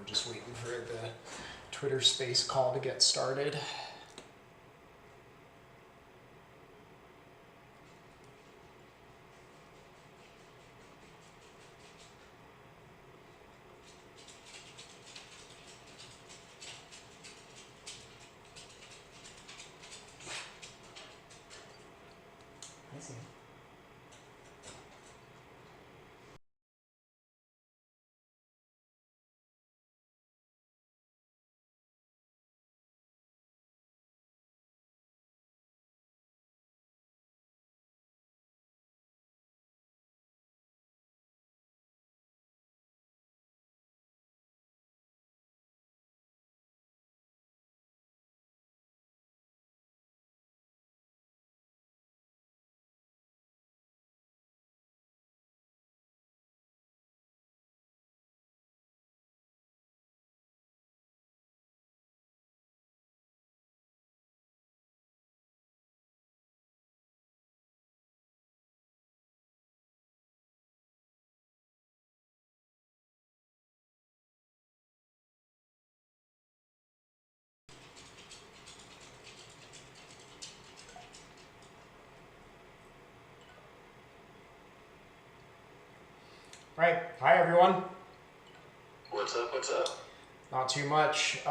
we're just waiting for the Twitter Space call to get started. All right. Hi, everyone. What's up? What's up? Not too much.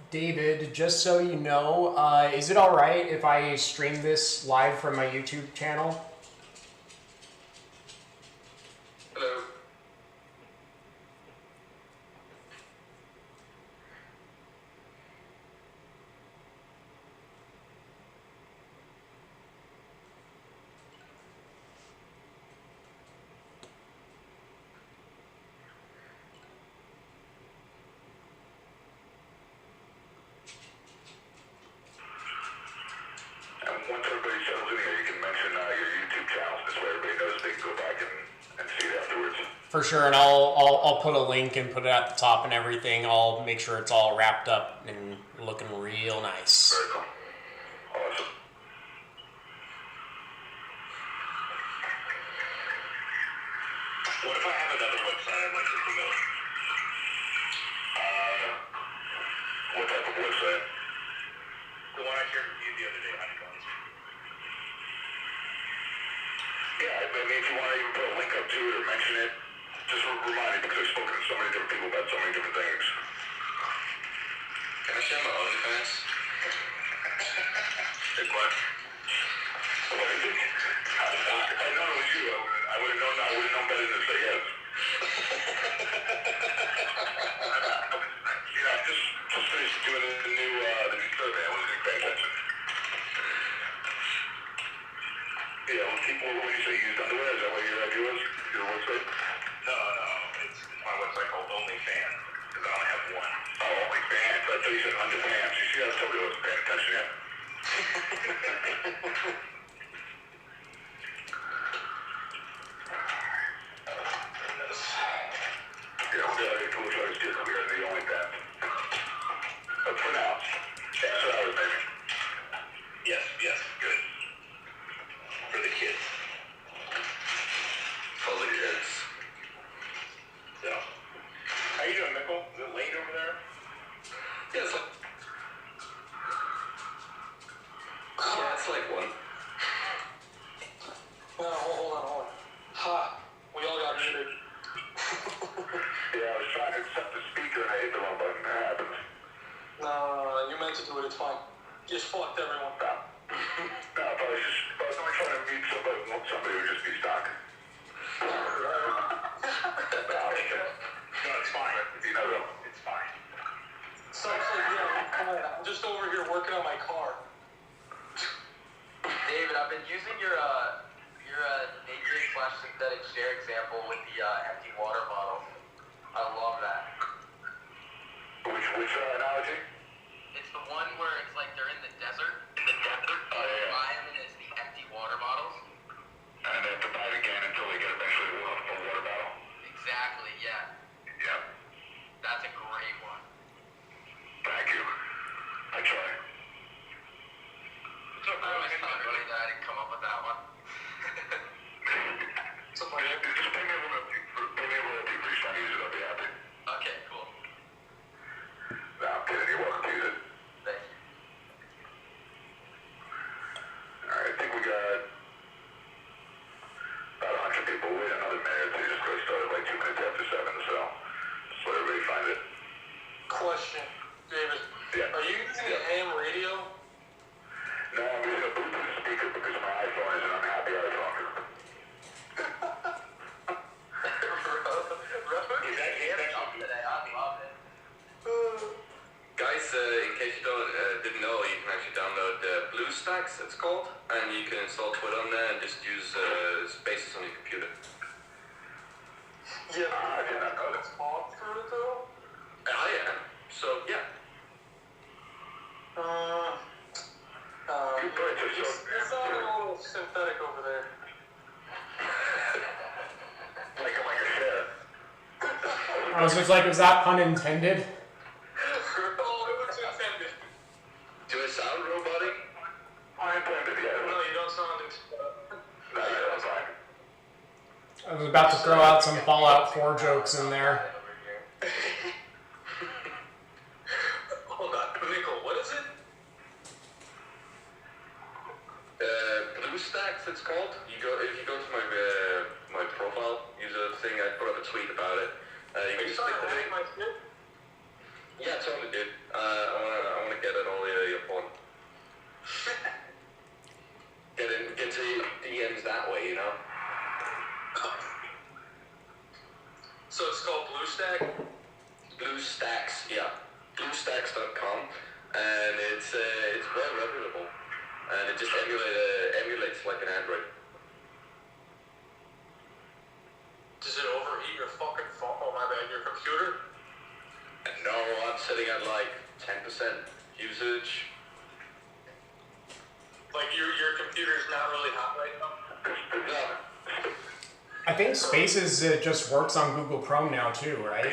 David, just so you know, is it all right if I stream this live from my YouTube channel? Hello. Once everybody settles in here, you can mention your YouTube channels. This way everybody knows they can go back and see it afterwards. For sure, and I'll put a link and put it at the top and everything. I'll make sure it's all wrapped up and looking real nice. Very cool. Awesome. What if I have another website I'd like to promote? What type of website? The one I shared with you the other day, Honeycombs. Yeah, I mean, if you want to even put a link up to it or mention it, just remind me because I've spoken to so many different people about so many different things. Can I share my OnlyFans? Hey, what? I know it was you. I would have known better than to say yes. Yeah, I just finished doing the new survey. I wasn't even paying attention. Yeah, when you say used underwear, is that what your idea was? Your website? No, it's my website called OnlyFans, because I only have one. Oh, OnlyFans? I thought you said underpants. You see how somebody wasn't paying attention yet? Yeah, we'll try to steer clear of the OnlyFans. But for now, after hours, maybe. Yes, good. For the kids. For the kids. So, how you doing, Mickle? Is it late over there? Yeah, it's like one. No, hold on. Ha! We all got muted. Yeah, I was trying to accept the speaker and I hit the wrong button. That happens. No, you meant to do it, it's fine. You just fucked everyone. No, if I was only trying to meet somebody who would just be stuck. No, it's fine. It's fine. So, yeah, I'm just over here working on my car. David, I've been using your nature/synthetic share example with the empty water bottle. I love that. Which analogy? It's the one where it's like they're in the desert. Oh, yeah. Buy them and it's the empty water bottles. And they have to buy it again until they get eventually a full water bottle. Exactly, yeah. Yep. That's a great one. Thank you. I try. I always thought really that I didn't come up with that one. Just pay me a royalty for each time you use it. I'll be happy. Okay, cool. We'll wait another minute or two just because I started like 2 minutes after 7, so just let everybody find it. Question, David. Yeah. Are you using an AM radio? No, I'm using a Bluetooth speaker because my iPhone is an unhappy iPhone. Today, I love it. Guys, in case you didn't know, you can actually download BlueStacks, it's called, and you can install Twitter on there and just use Spaces on your computer. Yeah, I did not know it's on through it though. I am. So yeah. You put it It's sounding a little synthetic over there. like a share. I was just like, was that pun intended? Oh, it was intended. Do it sound robotic? I intended, yeah. No, you don't sound No, that's fine. I was about to throw out some Fallout 4 jokes in there. Hold on, Nickel, what is it? BlueStacks, it's called. If you go to my profile, use a thing. I put up a tweet about it. You can just click the link. My shit? Yeah, totally, dude. I wanna get it all your fun. Get into DMs that way, you know. So it's called BlueStack? BlueStacks, yeah. BlueStacks.com, and it's very reputable, and it just emulates like an Android. Does it overheat your fucking phone? Oh my bad, your computer? No, I'm sitting at like 10% usage. Like your computer's not really hot right now? No. I think Spaces just works on Google Chrome now too, right?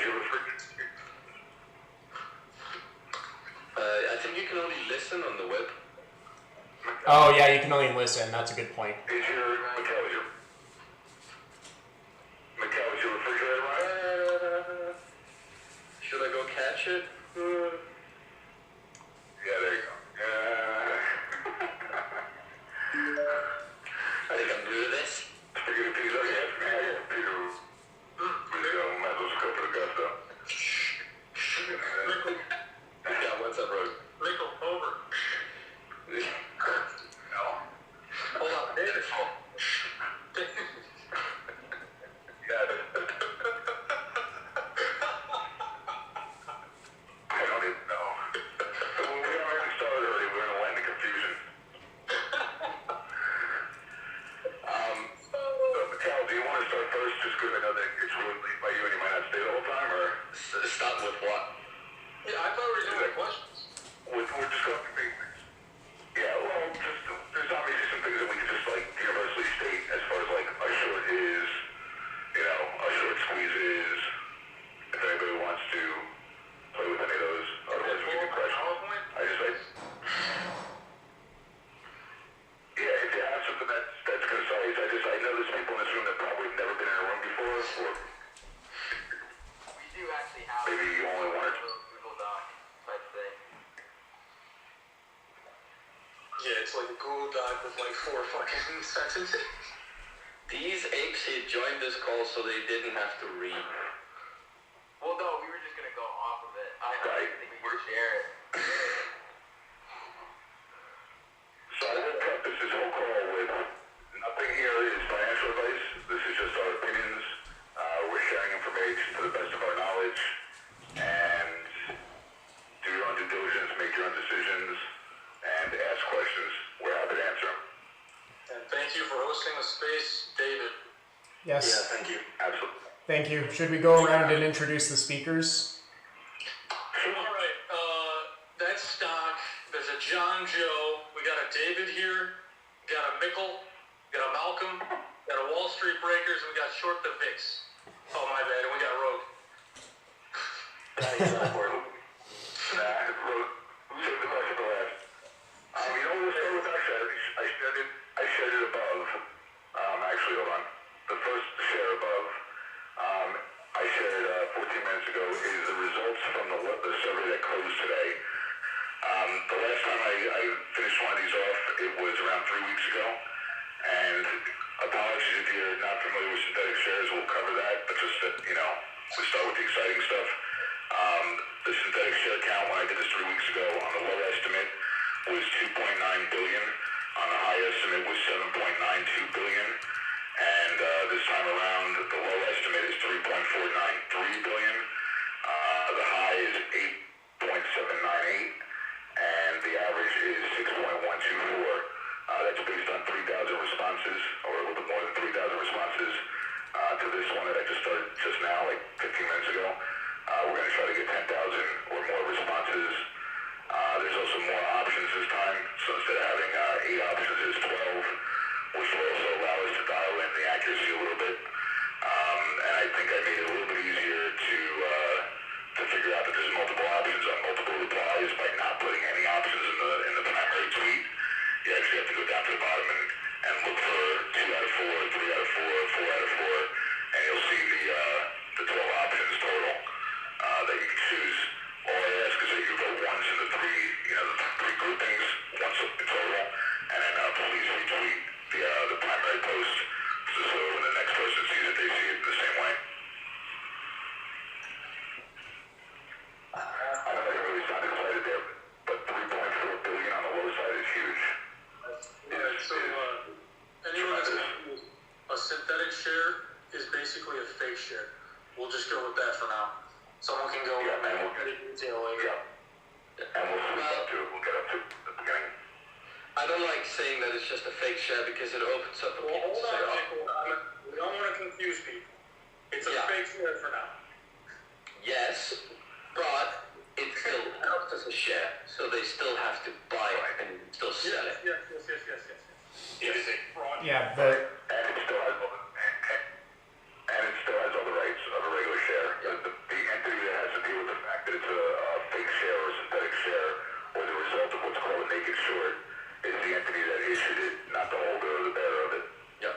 I think you can only listen on the web. Oh yeah, you can only listen. That's a good point. Is your Mikhail, is your refrigerator right? Should I go catch it? Yeah, there you go. I think I'm good at this. Speaking of pizza, yes, man. Peter, might as well just go for the gusto. Yeah, what's up, bro? Nickel, over. No. Hold on, David. Yeah. I don't even know. Well, we already started already. We're going to land in confusion. Mikhail, do you want to start first? Just because I know that it's really late by you and you might not stay the whole time, or? Start with what? Yeah, I thought we were doing questions. We're just going to big things. Yeah, well, just, there's obviously some things that we can just, like, universally state as far as, like, a short is, you know, a short squeeze is, if anybody wants to play with any of those. Otherwise, we can do questions. PowerPoint? I just, like, yeah, if you have something that's concise, I know there's people in this room that probably have never been in a room before, or We do actually have maybe you only want to. Google Doc type thing. Yeah, it's like a Google Doc with like 4 fucking sentences. These apes here joined this call so they didn't have to read. Well, no, we were just gonna go off of it. I think we would share it. So I will preface this whole call with nothing here is financial advice. This is just our opinions. We're sharing information to the best of our knowledge. And do your own due diligence, make your own decisions, and ask questions. We're happy to answer them. And thank you for hosting the space, David. Yes. Thank you. Absolutely. Thank you. Should we go around and introduce the speakers? Alright, that's stock. There's a John Joe. We got a David here. We got a Mickle. We got a Malcolm. We got a Wall Street Breakers. And we got Short the Vix. Oh, my bad. And we got Rogue. Rogue. Save the best for last. You know, we'll start with actually, I shared it above. Actually, hold on. The first share above, I shared 14 minutes ago, is the results from the survey that closed today. The last time I finished one of these off, it was around 3 weeks ago. And upon knowledge, if you're not familiar with synthetic shares, we'll cover that, but just that, we start with the exciting stuff. The synthetic share count, when I did this 3 weeks ago, on the low estimate was 2.9 billion. On the high estimate was 7.92 billion. And this time around, the low estimate is 3.493 billion. The high is 8.798, and the average is 6.124. That's based on 3,000 responses, or a little bit more than 3,000 responses to this one that I just started just now, like 15 minutes ago. We're going to try to get 10,000 or more responses. There's also more options this time, so instead of having 8 options, there's 12, which will also allow us to dial in the accuracy a little bit. And I think I made it a little bit easier to figure out that there's multiple options on multiple replies by not putting any options in the primary tweet. You actually have to go down to the bottom and look for 2 out of 4, 3 out of 4, 4 out of 4, and you'll see the 12 options total that you can choose. All I ask is that you vote once in the 3 groupings, once in total, and then please retweet the primary post, so when the next person sees it, they see it the same way. I know that really sounded excited there, but 3.4 billion on the low side is huge. So anyone that's confused, a synthetic share is basically a fake share. We'll just go with that for now. Someone can go into detail later. And we'll get up to the beginning. I don't like saying that it's just a fake share because it opens up for people to say, We don't want to confuse people. It's a fake share for now. yes, but it still counts as a share, so they still have to buy it and still sell it. Yes. It is a fraud. Yeah, And it still has all the rights of a regular share. The entity that has to deal with the fact that it's a fake share or synthetic share, or the result of what's called a naked short, is the entity that issued it, not the holder or the bearer of it. Yep.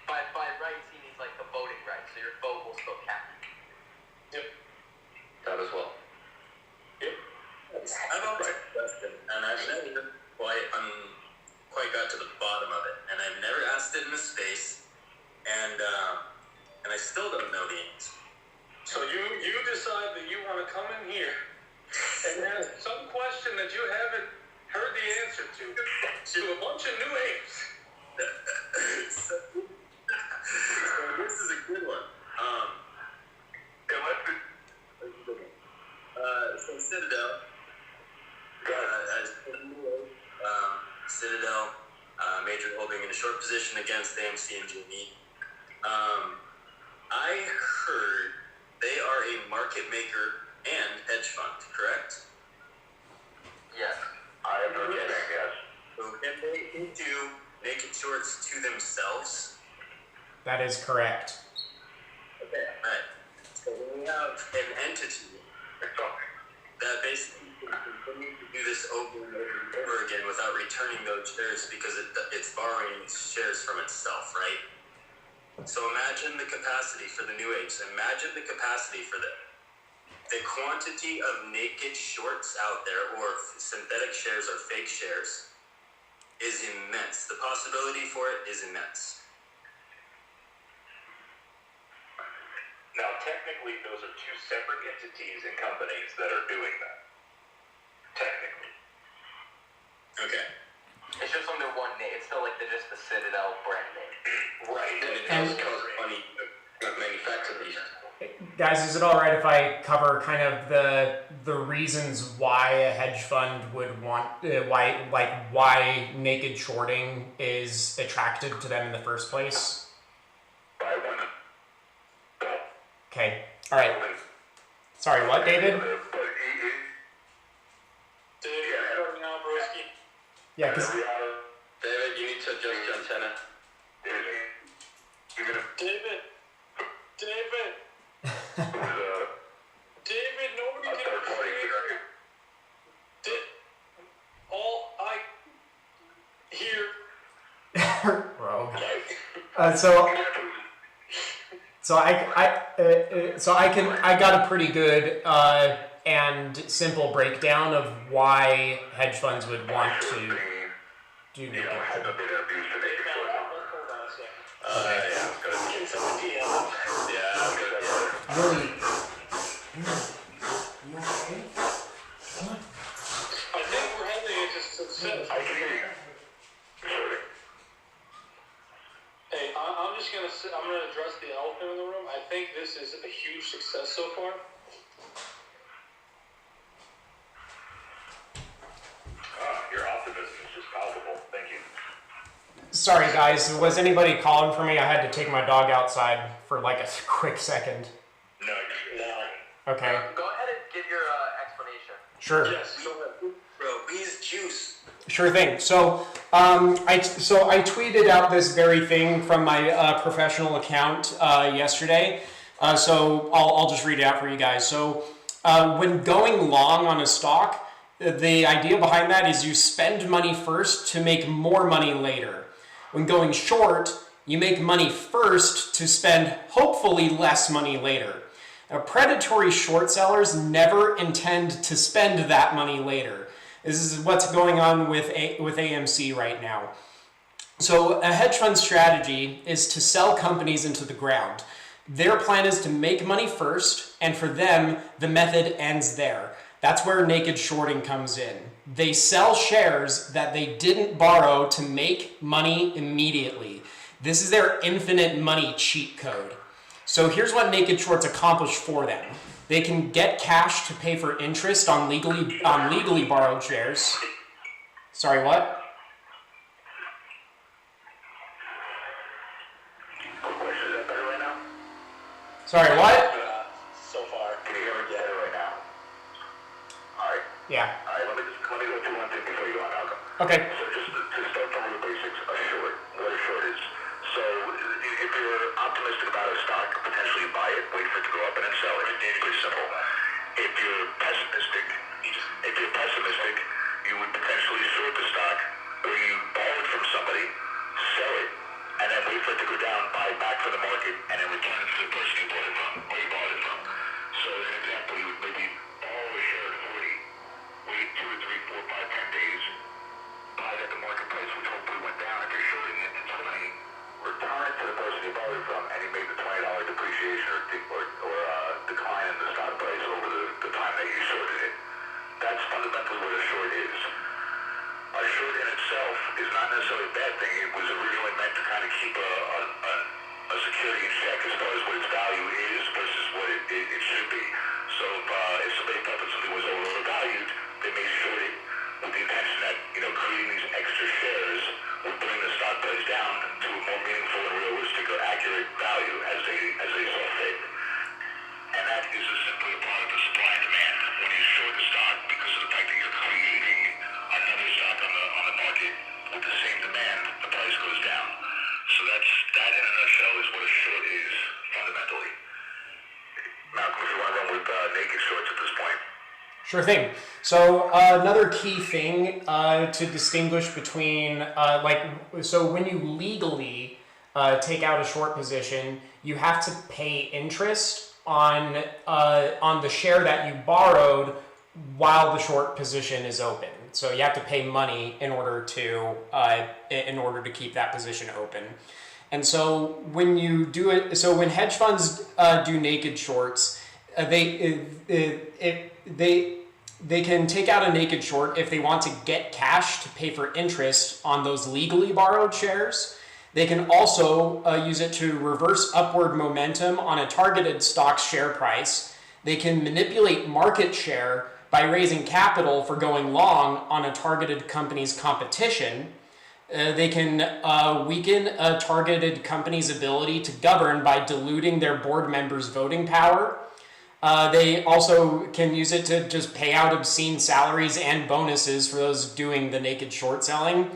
By rights, he means like the voting rights, so your vote will still count. Yep. That as well. I've always questioned, and I've never quite got to the bottom of it, and I've never asked it in a space, and I still don't know the answer. So you decide that you want to come in here and ask some question that you haven't heard the answer to a bunch of new apes. So this is a good one. So Citadel, Citadel, major holding in a short position against AMC and GME. I heard they are a market maker and hedge fund, correct? Yes. I have no saying yes. So can they do naked shorts to themselves? that is correct. Okay, alright. So when we have an entity that basically can continue to do this over and over and over again without returning those shares because it's borrowing shares from itself, right? So imagine the capacity for the new apes. Imagine the capacity for the quantity of naked shorts out there, or synthetic shares or fake shares, is immense. The possibility for it is immense. Now, technically, those are 2 separate entities and companies that are doing that. Technically. Okay. It's just under one name. It's still like just the Citadel brand name. Right. And it does cost money to manufacture these. Guys, is it all right if I cover kind of the reasons why a hedge fund would want why naked shorting is attractive to them in the first place? By one. Okay. All right. Sorry, what, David? Yeah, because David, you need to adjust your antenna. David, nobody can hear. All I hear. bro. I got a pretty good and simple breakdown of why hedge funds would want to do naked. Yeah, I'm good. Getting some DM. Yeah, I'm good. Yeah. Really? You okay? I think we're heading into success. I can hear you. Sorry. Hey, I'm just gonna say, I'm gonna address the elephant in the room. I think this is a huge success so far. Your optimism is just palpable. Thank you. Sorry, guys. Was anybody calling for me? I had to take my dog outside for like a quick second. No. Okay. Go ahead and give your explanation. Sure. Yes. Bro, Wee's juice. Sure thing. So, I tweeted out this very thing from my professional account yesterday. So I'll just read it out for you guys. So, when going long on a stock, the idea behind that is you spend money first to make more money later. When going short, you make money first to spend hopefully less money later. Now, predatory short sellers never intend to spend that money later. This is what's going on with AMC right now. So a hedge fund strategy is to sell companies into the ground. Their plan is to make money first, and for them, the method ends there. That's where naked shorting comes in. They sell shares that they didn't borrow to make money immediately. This is their infinite money cheat code. So here's what naked shorts accomplish for them. They can get cash to pay for interest on legally borrowed shares. Sorry, what? Quick question, is that better right now? Sorry, what? So far. Can you hear me better right now? Alright. Yeah. Alright, let me go through one thing before you go on, Malcolm. Okay. So just to start from the basics, a short, what a short is. So if you're optimistic about a stock, potentially buy it, wait for it to go up and then sell it. It's pretty simple. If you're pessimistic, you would potentially short the stock, or you borrow it from somebody, sell it, and then wait for it to go down, buy it back from the market, and then return it to the person you bought it from, or you bought it from. So an example, you would maybe borrow a share at 40, wait 2 or 3, 4, 5, 10 days, buy it at the market price, which hopefully went down. If you're shorting it, it's 20, return it to the person you bought it from, and you made the $20 depreciation or decline in the stock price over the time that you shorted it. That's fundamentally what a short is. A short in itself is not necessarily a bad thing. It was originally meant to kind of keep a security in check as far as what its value is versus what it should be. So if somebody thought that something was overvalued, they may short it with the intention that creating these extra shares would bring the stock price down to a more meaningful and realistic or accurate value as they saw fit. And that is simply a part of the supply and demand. When you short the stock, because of the fact that you're creating another stock on the market with the same demand, the price goes down. So that in a nutshell is what a short is fundamentally. Malcolm, if you want to run with naked shorts at this point. Sure thing. So another key thing to distinguish between so when you legally take out a short position, you have to pay interest on the share that you borrowed while the short position is open. So you have to pay money in order to keep that position open. And so when you do it, so when hedge funds do naked shorts, they can take out a naked short if they want to get cash to pay for interest on those legally borrowed shares. They can also use it to reverse upward momentum on a targeted stock's share price. They can manipulate market share by raising capital for going long on a targeted company's competition. They can weaken a targeted company's ability to govern by diluting their board members' voting power. They also can use it to just pay out obscene salaries and bonuses for those doing the naked short selling,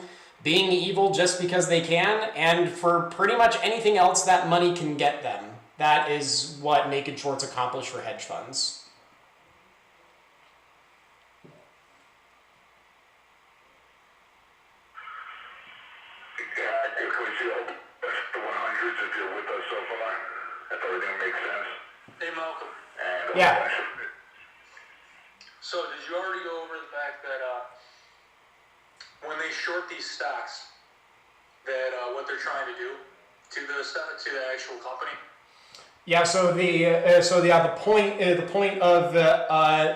being evil just because they can, and for pretty much anything else that money can get them. That is what naked shorts accomplish for hedge funds. Yeah, can we see all the 100s if you're with us so far? If everything makes sense. Hey, Malcolm. And Yeah. So did you already go over the fact that when they short these stocks, that what they're trying to do to the actual company? Yeah. So the point of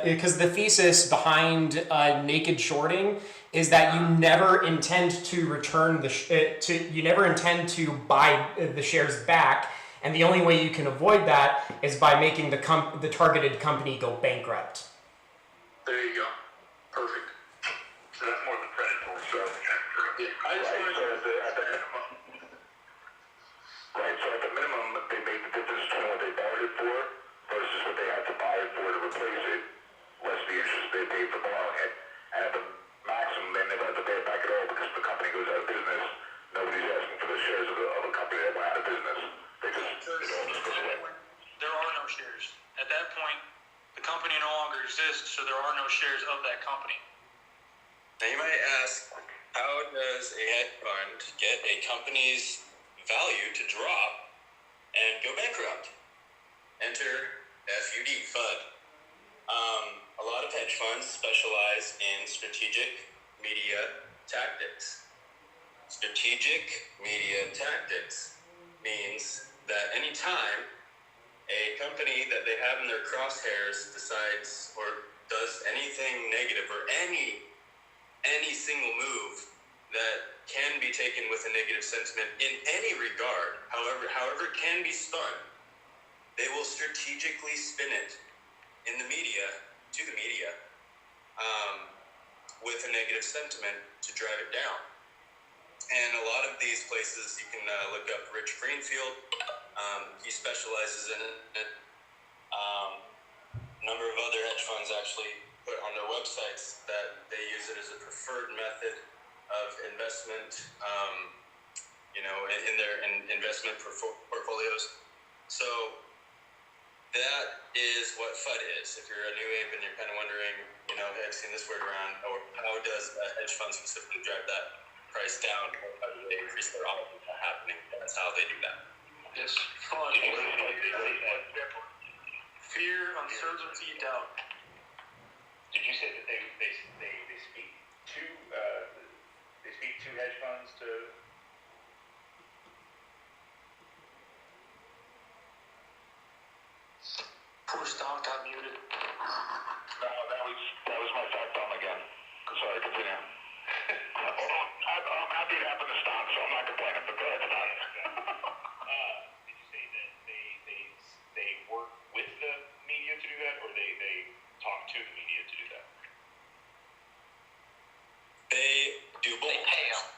because the thesis behind naked shorting is that you never intend to return you never intend to buy the shares back, and the only way you can avoid that is by making the targeted company go bankrupt. There you go. Perfect. So that's more the predatory stuff. Yeah, I just wanted to. Right, so at the minimum, they make the difference between what they bought it for versus what they had to buy it for to replace it, less the interest they paid for borrowing it. And at the maximum, they never have to pay it back at all because the company goes out of business. Nobody's asking for the shares of a company that went out of business. It all just goes away. There are no shares. At that point, the company no longer exists, so there are no shares of that company. Now you might ask, how does a hedge fund get a company's value to drop and go bankrupt? Enter FUD, FUD. A lot of hedge funds specialize in strategic media tactics. Strategic media tactics means that anytime a company that they have in their crosshairs decides or does anything negative or any single move that can be taken with a negative sentiment in any regard, however it can be spun, they will strategically spin it in the media, to the media, with a negative sentiment to drive it down. And a lot of these places, you can look up Rich Greenfield. He specializes in it. A number of other hedge funds actually put on their websites that they use it as a preferred method of investment, in their investment portfolios. So that is what FUD is. If you're a new ape and you're kind of wondering, hey, I've seen this word around, or how does a hedge fund specifically drive that price down, or how do they increase their odds of that happening? That's how they do that. It's fun. Fear, uncertainty, doubt. Did you say that they speak to hedge funds to? Poor Stomp got muted. No, that was my thought bomb again. Sorry, continue. I'm happy it happened to Stomp, so I'm not complaining. But go ahead, Stomp. Did you say that they work with the media to do that, or they talk to the media to do that? They do both. They pay them.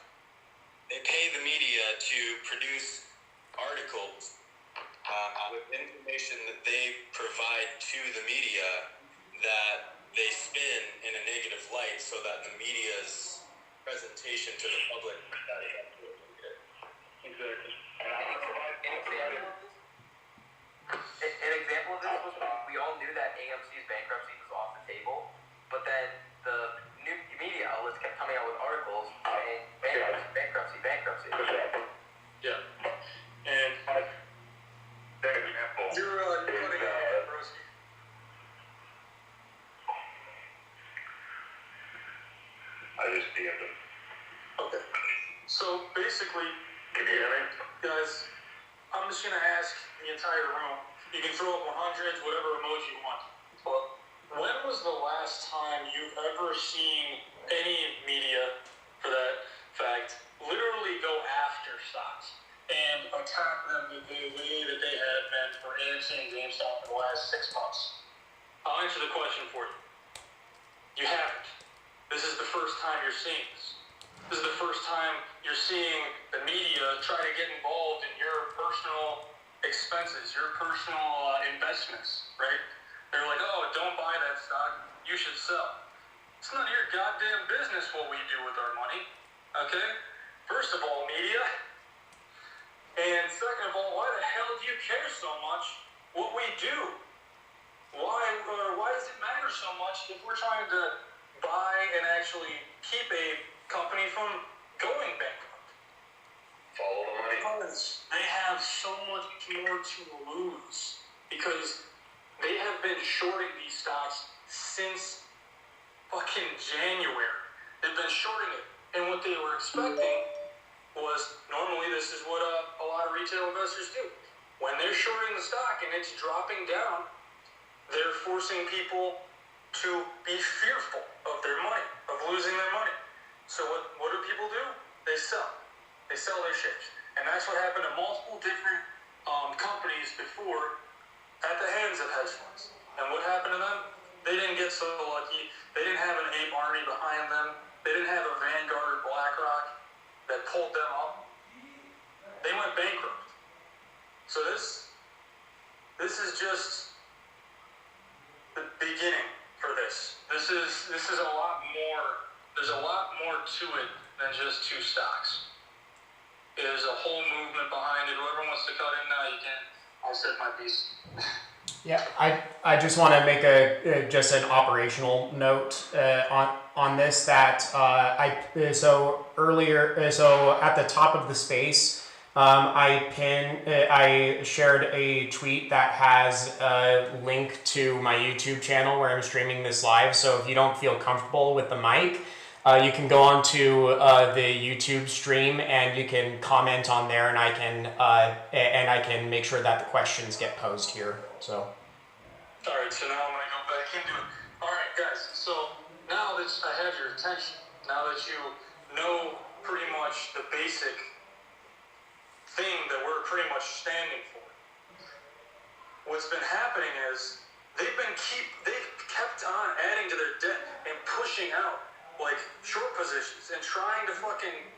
They pay the media to produce articles with information that they provide to the media that they spin in a negative light so that the media's presentation to the public Exactly. An example of this was we all knew that AMC's bankruptcy was off the table, but then the new media outlets kept coming out with articles saying bankruptcy. Yeah. And you're putting it, Broski. I just DM'd him. Okay. So basically, Can you hear me? guys, I'm just gonna ask the entire room. You can throw up 100s, whatever emoji you want. But when was the last time you've ever seen any media, for that fact, literally go after stocks and attack them the way that they have been for AMC and GameStop in the last 6 months? I'll answer the question for you. You haven't. This is the first time you're seeing this. This is the first time you're seeing the media try to get involved in your personal expenses, your personal investments, right? They're like, oh, don't buy that stock. You should sell. It's none of your goddamn business what we do with our money, okay? First of all, media. And second of all, why the hell do you care so much what we do? Why does it matter so much if we're trying to buy and actually keep a company from going bankrupt? Follow the money. Because they have so much more to lose. Because they have been shorting these stocks since fucking January. They've been shorting it. And what they were expecting was, normally this is what a lot lot of retail investors do. When they're shorting the stock and it's dropping down, they're forcing people to be fearful of their money, of losing their money. So what do people do? They sell. They sell their shares. And that's what happened to multiple different companies before at the hands of hedge funds. And what happened to them? They didn't get so lucky. They didn't have an ape army behind them. They didn't have a Vanguard or BlackRock that pulled them up. They went bankrupt. So this is just the beginning for this. This is a lot more. There's a lot more to it than just two stocks. There's a whole movement behind it. Whoever wants to cut in now, you can. I'll set my piece. Yeah, I just want to make just an operational note on this that so at the top of the space I shared a tweet that has a link to my YouTube channel where I'm streaming this live. So if you don't feel comfortable with the mic, you can go on to the YouTube stream and you can comment on there, and I can make sure that the questions get posed here. So. All right, so now I'm gonna go back into it. All right, guys. So now that I have your attention, now that you know pretty much the basic thing that we're pretty much standing for, what's been happening is they've kept on adding to their debt and pushing out like short positions and trying to fucking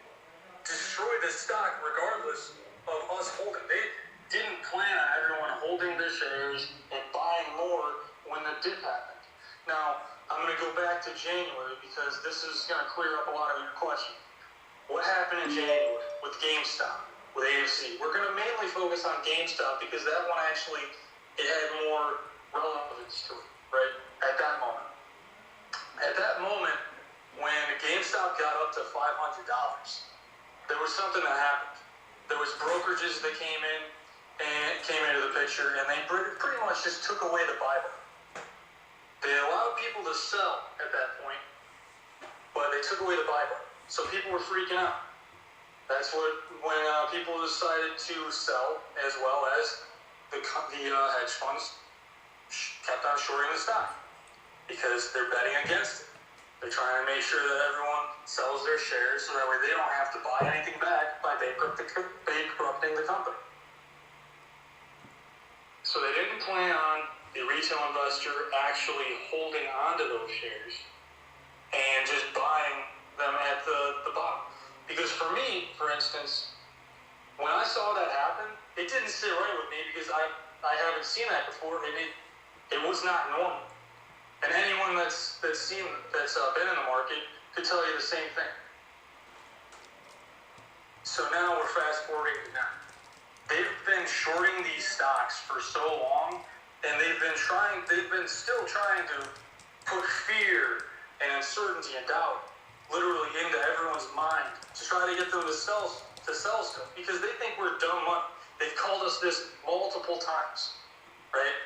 destroy this stock regardless of us holding. They didn't plan on everyone holding their shares and buying more when the dip happened. Now, I'm going to go back to January because this is going to clear up a lot of your questions. What happened in January with GameStop, with AMC? We're going to mainly focus on GameStop because that one actually, it had more relevance to it, right? At that moment. At that moment, when GameStop got up to $500, there was something that happened. There was brokerages that came into the picture, and they pretty much just took away the Bible. They allowed people to sell at that point, but they took away the Bible. So people were freaking out. That's when people decided to sell, as well as the hedge funds kept on shorting the stock because they're betting against it. They're trying to make sure that everyone sells their shares so that way they don't have to buy anything back by bankrupting the company. So they didn't plan on the retail investor actually holding onto those shares and just buying them at the bottom. Because for me, for instance, when I saw that happen, it didn't sit right with me because I haven't seen that before, and it was not normal. And anyone that's been in the market could tell you the same thing. So now we're fast forwarding to now. They've been shorting these stocks for so long, and they've been still trying to put fear and uncertainty and doubt literally into everyone's mind to try to get them to sell stuff because they think we're dumb money. They've called us this multiple times, right?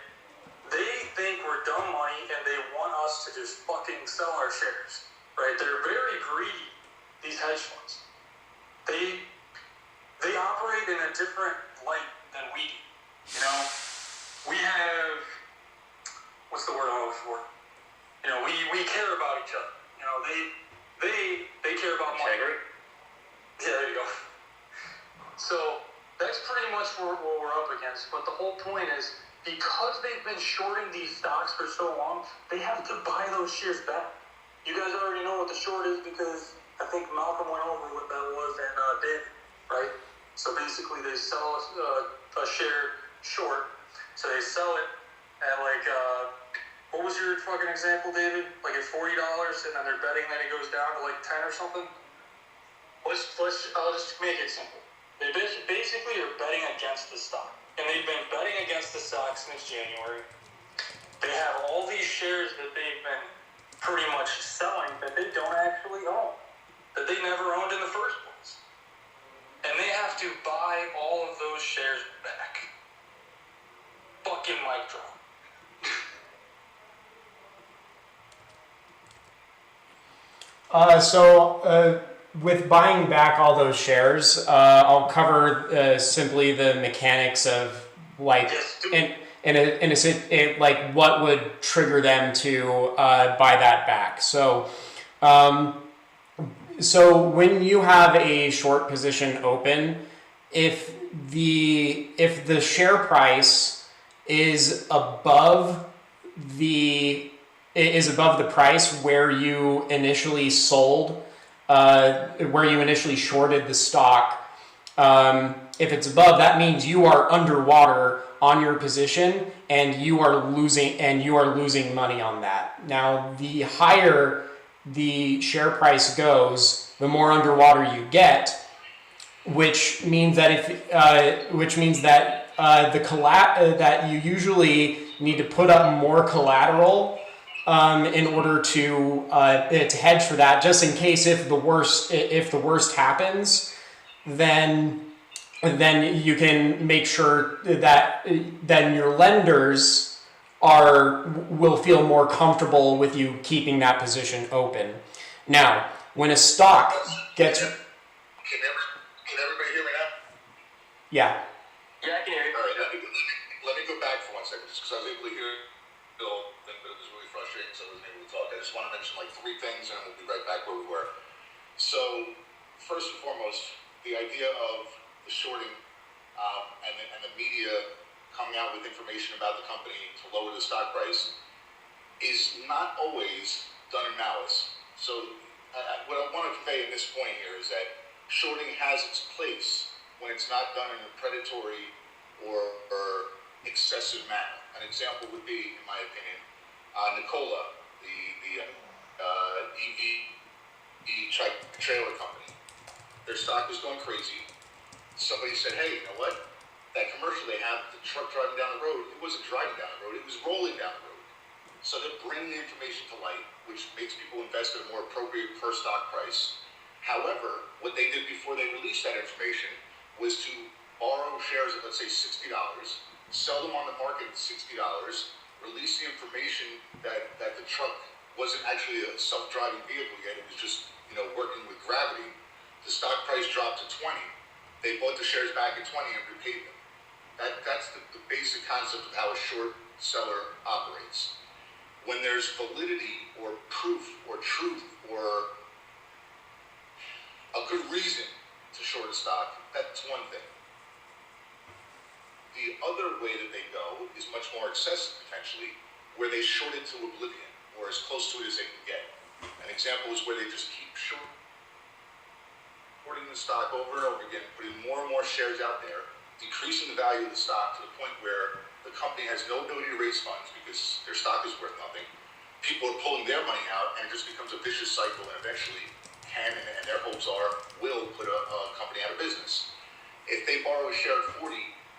They think we're dumb money and they want us to just fucking sell our shares, right? They're very greedy, these hedge funds. They operate in a different light than we do, you know? We have, what's the word I'm looking for? You know, we care about each other. You know, they care about money. Yeah, there you go. So that's pretty much what we're up against. But the whole point is, because they've been shorting these stocks for so long, they have to buy those shares back. You guys already know what the short is because I think Malcolm went over what that was and David, right? So basically they sell a share short. So they sell it at like, what was your fucking example, David? Like at $40 and then they're betting that it goes down to like 10 or something? I'll just make it simple. They basically are betting against the stock. And they've been betting against the stock since January. They have all these shares that they've been pretty much selling that they don't actually own, that they never owned in the first place. And they have to buy all of those shares back. Fucking mic drop. with buying back all those shares, I'll cover simply the mechanics of like like what would trigger them to buy that back. So when you have a short position open, if the share price is above the price where you initially sold, where you initially shorted the stock, if it's above, that means you are underwater on your position and you are losing money on that. Now, the higher the share price goes, the more underwater you get, which means that that you usually need to put up more collateral in order to hedge for that, just in case if the worst happens, then you can make sure that then your lenders will feel more comfortable with you keeping that position open. Now, when a stock gets Can everybody hear me now? Yeah. Yeah, I can hear you. All right, let me go back for 1 second, just because I was able to hear Bill, but it was really frustrating, so I wasn't able to talk. I just want to mention like 3 things, and we'll be right back where we were. So, first and foremost, the idea of the shorting and the media coming out with information about the company to lower the stock price is not always done in malice. So, what I want to convey in this point here is that shorting has its place when it's not done in a predatory or excessive manner. An example would be, in my opinion, Nikola, the EV trailer company. Their stock was going crazy. Somebody said, hey, you know what? That commercial they have, the truck driving down the road, it wasn't driving down the road, it was rolling down the road. So they're bringing the information to light, which makes people invest at a more appropriate per stock price. However, what they did before they released that information was to borrow shares at, let's say, $60, sell them on the market at $60, release the information that the truck wasn't actually a self-driving vehicle yet, it was just, working with gravity. The stock price dropped to 20. They bought the shares back at 20 and repaid them. That's the basic concept of how a short seller operates. When there's validity or proof or truth or a good reason to short a stock, that's one thing. The other way that they go is much more excessive potentially, where they short it to oblivion or as close to it as they can get. An example is where they just keep shorting the stock over and over again, putting more and more shares out there, decreasing the value of the stock to the point where the company has no ability to raise funds because their stock is worth nothing. People are pulling their money out, and it just becomes a vicious cycle, and eventually can, and their hopes will put a company out of business. If they borrow a share at 40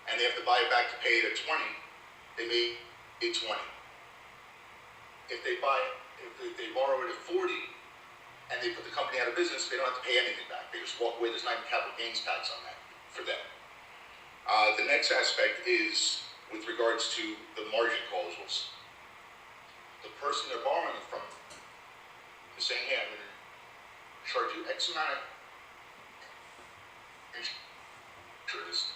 and they have to buy it back to pay it at 20, they made it 20. If they borrow it at 40 and they put the company out of business, they don't have to pay anything back. They just walk away. There's not even capital gains tax on that for them. The next aspect is with regards to the margin calls. The person they're borrowing it from is saying, hey, I'm going to charge you X amount of interest.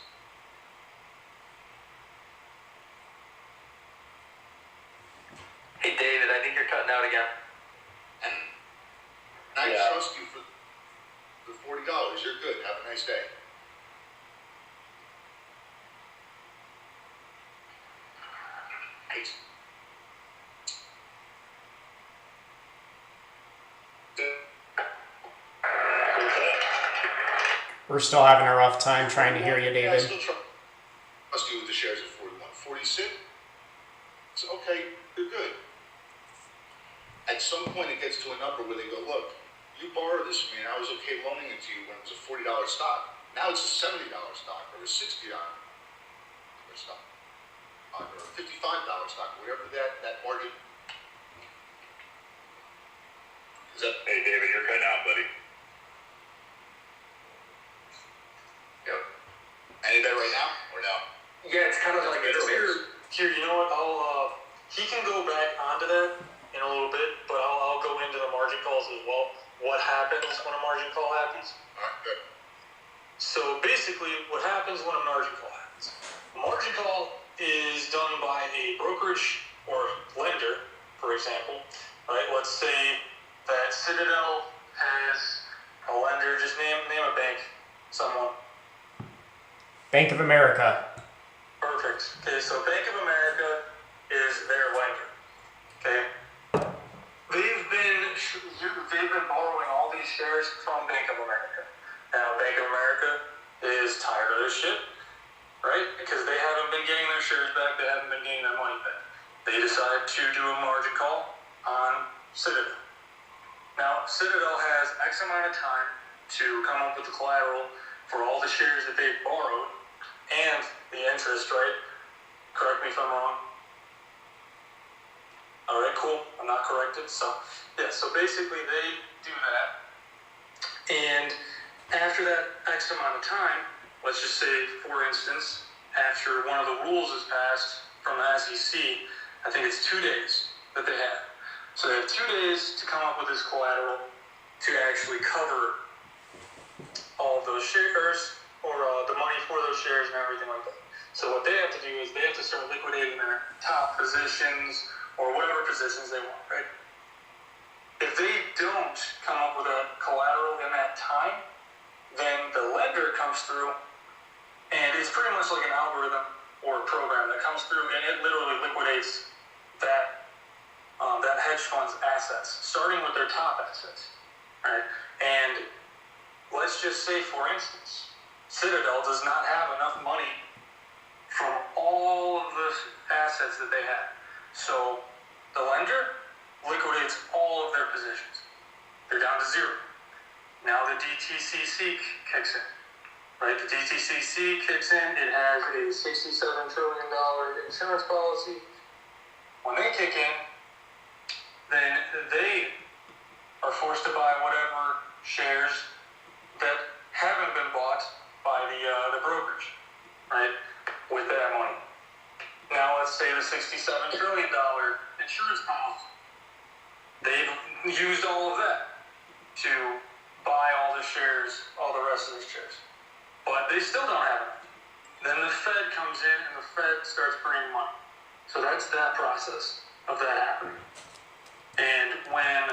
Hey, David, I think you're cutting out again. And I trust you for $40. You're good. Have a nice day. We're still having a rough time trying to hear you, David. I still trust you with the shares at 41. 46? So, okay, you're good. At some point, it gets to a number where they go, look, you borrowed this from me, and I was okay loaning it to you when it was a $40 stock. Now it's a $70 stock, or a $60 stock, or a $55 stock, whatever that margin. Is that? Hey, David, you're cutting out, buddy. Yep. Any better right now, or no? Yeah, it's kind of like Here, you know what? He can go back onto that in a little bit, but I'll go into the market margin calls as well. What happens when a margin call happens? Good. So basically, what happens when a margin call happens? A margin call is done by a brokerage or lender, for example. Right? Let's say that Citadel has a lender. Just name a bank. Someone. Bank of America. Perfect. Okay, so Bank of America is their lender. Okay. They've been borrowing all these shares from Bank of America. Now, Bank of America is tired of this shit, right? Because they haven't been getting their shares back. They haven't been getting their money back. They decided to do a margin call on Citadel. Now, Citadel has X amount of time to come up with the collateral for all the shares that they've borrowed and the interest, right? Correct me if I'm wrong. All right, cool. I'm not corrected. So, yeah, so basically they do that. And after that X amount of time, let's just say, for instance, after one of the rules is passed from the SEC, I think it's 2 days that they have. So they have 2 days to come up with this collateral to actually cover all of those shares or the money for those shares and everything like that. So what they have to do is they have to start liquidating their top positions or whatever positions they want, right? If they don't come up with a collateral in that time, then the lender comes through, and it's pretty much like an algorithm or a program that comes through, and it literally liquidates that hedge fund's assets, starting with their top assets, right? And let's just say, for instance, Citadel does not have enough money from all of the assets that they have. So the lender liquidates all of their positions. They're down to zero. Now the DTCC kicks in, right? The DTCC kicks in. It has a $67 trillion insurance policy. When they kick in, then they are forced to buy whatever shares that haven't been bought by the brokerage, right? With that money. Now let's say the $67 trillion insurance policy. They've used all of that to buy all the shares, all the rest of the shares. But they still don't have enough. Then the Fed comes in and the Fed starts printing money. So that's that process of that happening. And when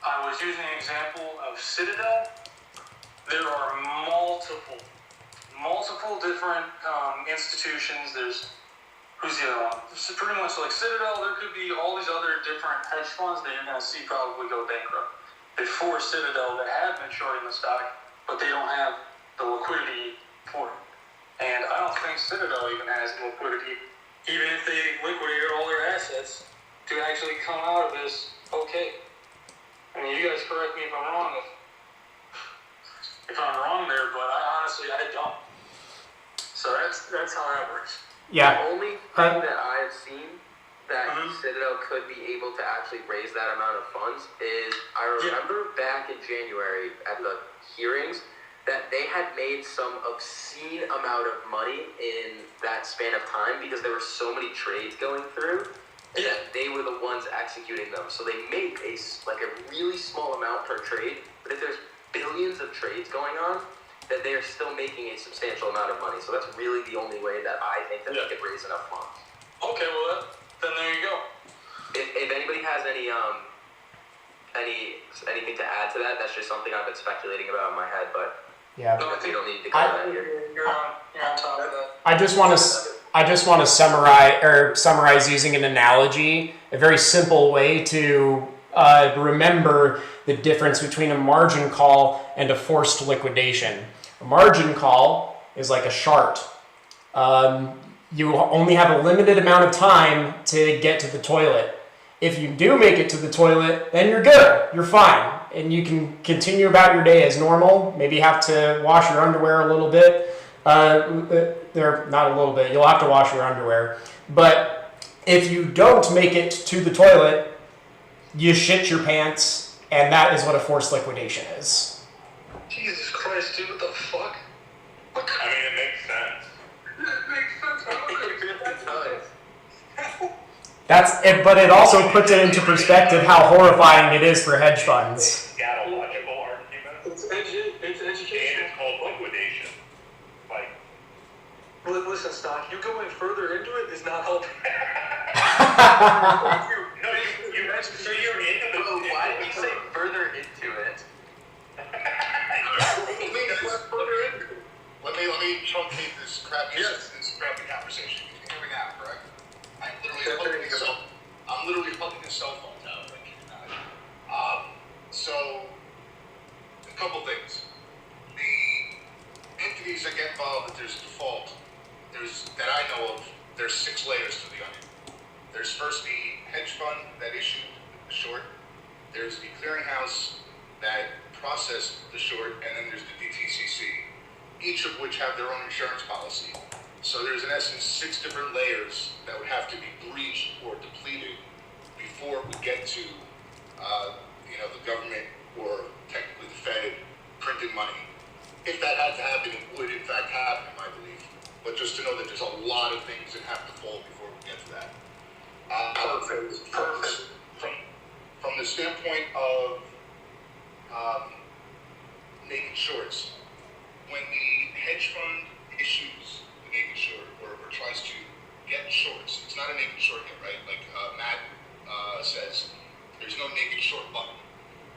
I was using an example of Citadel, there are multiple different institutions. There's, who's the other one? It's pretty much like Citadel, there could be all these other different hedge funds that you're going to see probably go bankrupt before Citadel that have been shorting the stock, but they don't have the liquidity for it. And I don't think Citadel even has the liquidity, even if they liquidated all their assets, to actually come out of this okay. I mean, you guys correct me if I'm wrong, if I'm wrong there, but I don't. So that's how that works. Yeah. The only thing that I have seen that Citadel could be able to actually raise that amount of funds is, I remember back in January at the hearings that they had made some obscene amount of money in that span of time because there were so many trades going through, and that they were the ones executing them. So they make a really small amount per trade, but if there's billions of trades going on, that they are still making a substantial amount of money. So that's really the only way that I think that they could raise enough funds. Okay, well then there you go. If anybody has anything to add to that, that's just something I've been speculating about in my head, but Yeah. no, I think you don't need to cover that here. You're on top of that. I just want to summarize using an analogy, a very simple way to remember the difference between a margin call and a forced liquidation. A margin call is like a shart. You only have a limited amount of time to get to the toilet. If you do make it to the toilet, then you're good. You're fine. And you can continue about your day as normal. Maybe have to wash your underwear a little bit. Not a little bit. You'll have to wash your underwear. But if you don't make it to the toilet, you shit your pants, and that is what a forced liquidation is. Jesus Christ, dude, what the fuck? I mean, it makes sense. It makes sense. It does. That's it, but it also puts it into perspective how horrifying it is for hedge funds. Scatological argument. It's And education. it's called liquidation. Like, Listen, Stock, you going further into it is not helping. no, so you're into the. Bro, why did you say further into it? Let me truncate this crappy conversation. You can hear me now, correct? I'm literally hugging a cell phone now. I kid you not. So a couple things. The entities that get involved, if there's a default, that I know of, there's 6 layers to the onion. There's first the hedge fund that issued the short. There's the clearinghouse that processed the short, and then there's the DTCC, each of which have their own insurance policy. So there's in essence 6 different layers that would have to be breached or depleted before we get to, the government or technically the Fed printing money. If that had to happen, it would in fact happen, in my belief. But just to know that there's a lot of things that have to fall before we get to that. From the standpoint of naked shorts, when the hedge fund issues the naked short or tries to get shorts, it's not a naked short yet, right? Like Matt says, there's no naked short button.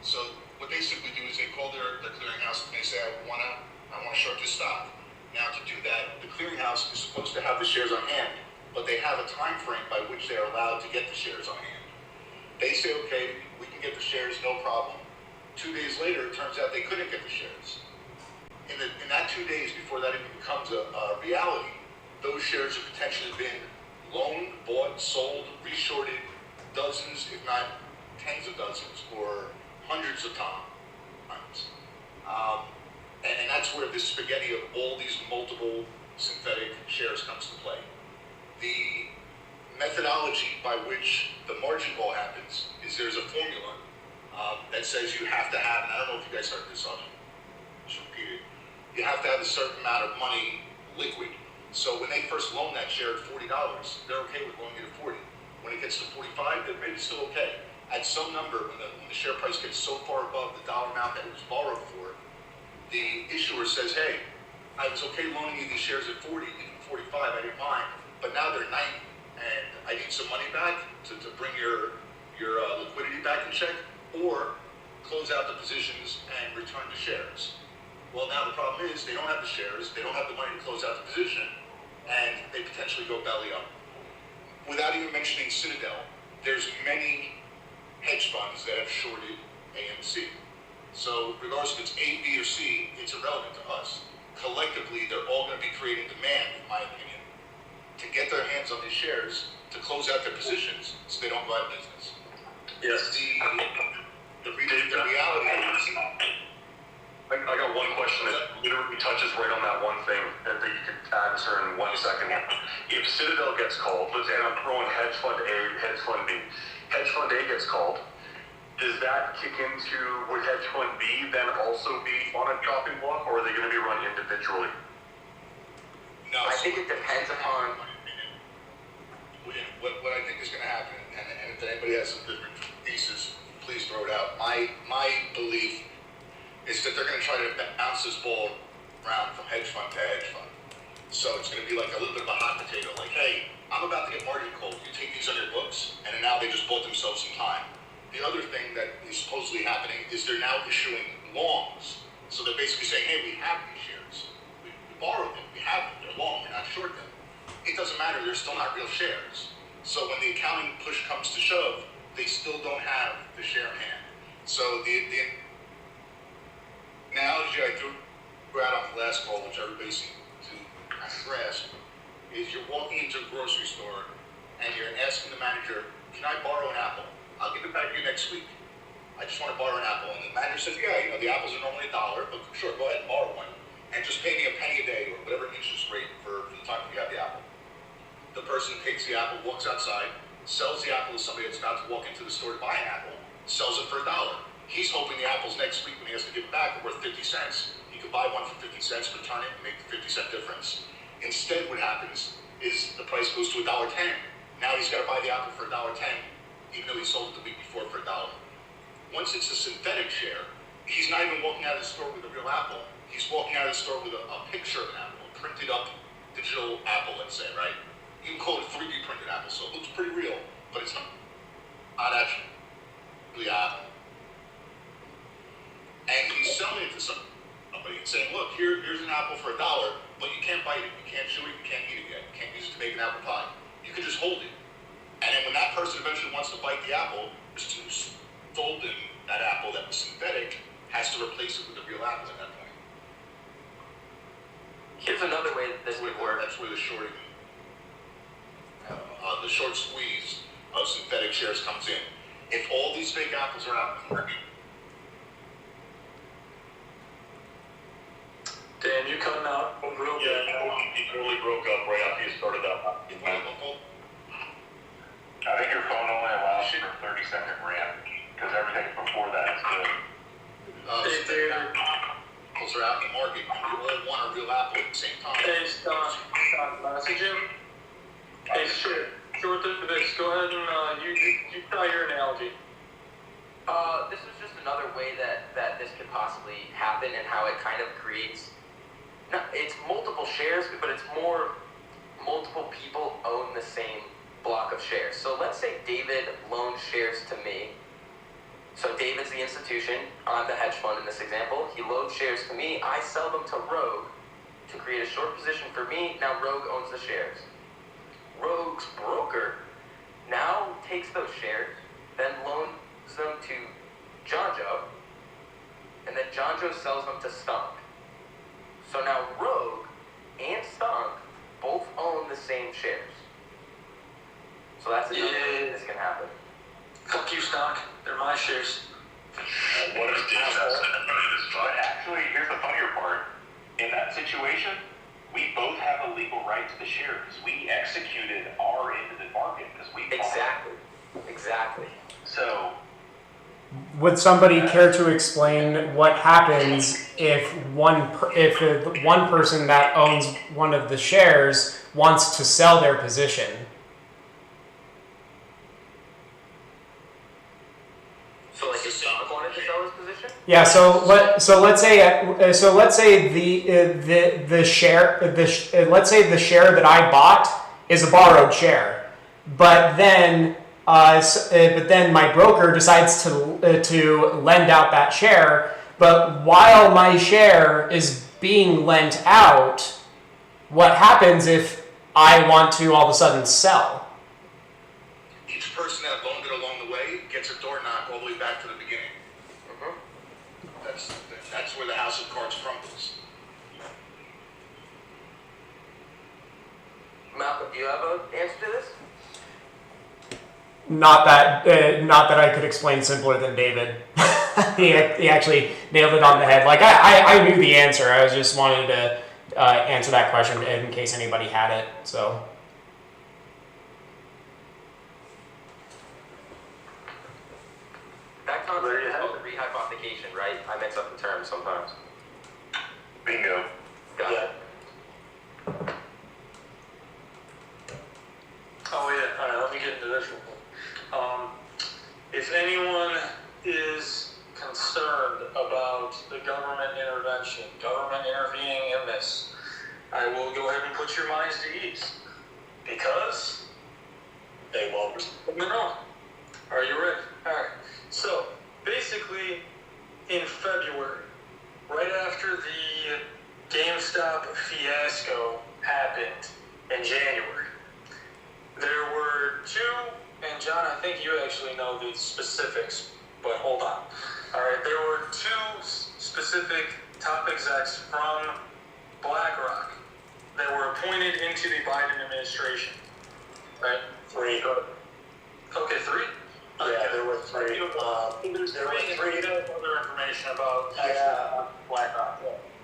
So what they simply do is they call their clearinghouse and they say, I want to short this stock. Now to do that, the clearinghouse is supposed to have the shares on hand, but they have a time frame by which they are allowed to get the shares on hand. They say, okay, we can get the shares, no problem. 2 days later, it turns out they couldn't get the shares. In that 2 days before that even becomes a reality, those shares have potentially been loaned, bought, sold, reshorted dozens, if not tens of dozens, or hundreds of times. And that's where this spaghetti of all these multiple synthetic shares comes to play. The methodology by which the margin call happens is there's a formula that says you have to have, and I don't know if you guys heard this, I'll just repeat it. You have to have a certain amount of money liquid. So when they first loan that share at $40, they're okay with loaning it at 40. When it gets to 45, they're maybe still okay. At some number, when the share price gets so far above the dollar amount that it was borrowed for, the issuer says, hey, I was okay loaning you these shares at 40, even 45, I didn't mind, but now they're 90, and I need some money back to bring your liquidity back in check, or close out the positions and return the shares. Well, now the problem is they don't have the shares, they don't have the money to close out the position, and they potentially go belly up. Without even mentioning Citadel, there's many hedge funds that have shorted AMC. So regardless if it's A, B, or C, it's irrelevant to us. Collectively, they're all going to be creating demand, in my opinion, to get their hands on these shares, to close out their positions so they don't go out of business. Yes. The reality is... I got one question that literally touches right on that one thing that you could answer in 1 second. If Citadel gets called, let's say I'm throwing hedge fund A, hedge fund B. Hedge fund A gets called. Does that kick into, would hedge fund B then also be on a chopping block, or are they going to be run individually? No, I think it depends upon... What I think is going to happen, and if anybody has some different pieces, please throw it out. My belief is that they're going to try to bounce this ball around from hedge fund to hedge fund. So it's going to be like a little bit of a hot potato, like, hey, I'm about to get margin called. You take these on your books, and now they just bought themselves some time. The other thing that is supposedly happening is they're now issuing longs. So they're basically saying, hey, we have these shares. We borrowed them. We have them. They're long. We're not short them. It doesn't matter. They're still not real shares. So when the accounting push comes to shove, they still don't have the share in hand. So the analogy I threw out on the last call, which everybody seemed to grasp, is you're walking into a grocery store and you're asking the manager, can I borrow an apple? I'll give it back to you next week. I just want to borrow an apple. And the manager says, yeah, the apples are normally $1, but sure, go ahead and borrow one. And just pay me a penny a day or whatever interest rate for the time you have the apple. The person takes the apple, walks outside, sells the apple to somebody that's about to walk into the store to buy an apple, sells it for $1. He's hoping the apples next week when he has to give it back are worth 50 cents. He could buy one for 50 cents, return it, and make the 50-cent difference. Instead, what happens is the price goes to $1.10. Now he's got to buy the apple for $1.10, even though he sold it the week before for $1. Once it's a synthetic share, he's not even walking out of the store with a real apple. He's walking out of the store with a picture of an apple, a printed up digital apple, let's say, right? You can call it a 3D printed apple, so it looks pretty real, but it's not actually an apple. And he's selling it to somebody and saying, look, here's an apple for $1, but you can't bite it, you can't chew it, you can't eat it yet, you can't use it to make an apple pie. You can just hold it. And then when that person eventually wants to bite the apple, just to sold him that apple that was synthetic, has to replace it with a real apple at that point. Here's another way that this would work. That's where the short squeeze of synthetic shares comes in. If all these fake apples are out in the market, Dan, you cutting out real good. He totally broke up right after you started up. I think your phone only allows for 30-second ramp, because everything before that is good. synthetic apples are out in the market, and we all want a real apple at the same time. Hey, Scott, message him. Hey, short this. Go ahead and you try your analogy. This is just another way that this could possibly happen, and how it kind of creates. It's multiple shares, but it's more multiple people own the same block of shares. So let's say David loans shares to me. So David's the institution, I'm the hedge fund in this example. He loads shares to me, I sell them to Rogue to create a short position for me. Now Rogue owns the shares. Rogue's broker now takes those shares, then loans them to John Joe, and then John Joe sells them to Stunk. So now Rogue and Stunk both own the same shares. So that's another way this can happen. Fuck you, Stunk. They're my shares. What if But actually, here's the funnier part. In that situation, we both have a legal right to the shares. We executed our end of the bargain because we Exactly. So, would somebody care to explain what happens if one person that owns one of the shares wants to sell their position? So like if Stunk wanted to sell his position? Yeah. So let's say the share let's say the share that I bought is a borrowed share, but then my broker decides to lend out that share. But while my share is being lent out, what happens if I want to all of a sudden sell? Each person that loaned it along the way gets a door knock all the way back to the beginning. That's where the house of cards crumbles. Malcolm, do you have an answer to this? Not that I could explain simpler than David. he actually nailed it on the head. Like I knew the answer. I was just wanted to answer that question in case anybody had it. So. That concept is called rehypothecation, right? I mix up the terms sometimes. bingo. Got it. Oh yeah, alright, let me get into this one. If anyone is concerned about the government intervention, government intervening in this, I will go ahead and put your minds to ease. Because they won't. No. Are you ready? Alright. So, basically, in February, right after the GameStop fiasco happened in January, there were two, and John, I think you actually know the specifics, but hold on. Alright, there were two specific top execs from BlackRock that were appointed into the Biden administration. Right? Three. Okay, three? Yeah, there were three. There were three other information about BlackRock.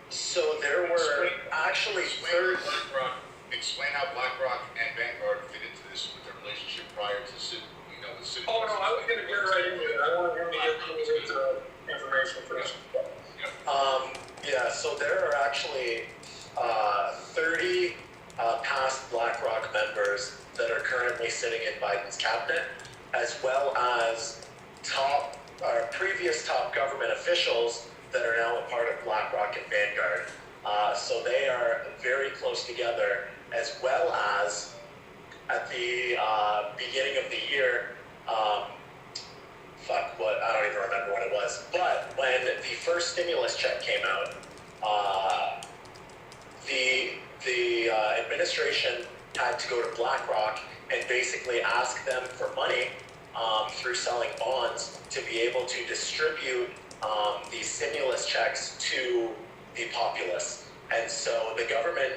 So there were actually third. Explain how BlackRock and Vanguard fit into this with their relationship prior to Citi. Oh no, I was going to get right into it. I wanted him to get into the information first. Yeah, so there are actually 30 past BlackRock members members that are currently sitting in Biden's cabinet, as well as previous top government officials that are now a part of BlackRock and Vanguard. So they are very close together, as well as at the beginning of the year, I don't even remember what it was, but when the first stimulus check came out, the administration had to go to BlackRock and basically ask them for money through selling bonds to be able to distribute these stimulus checks to the populace. And so the government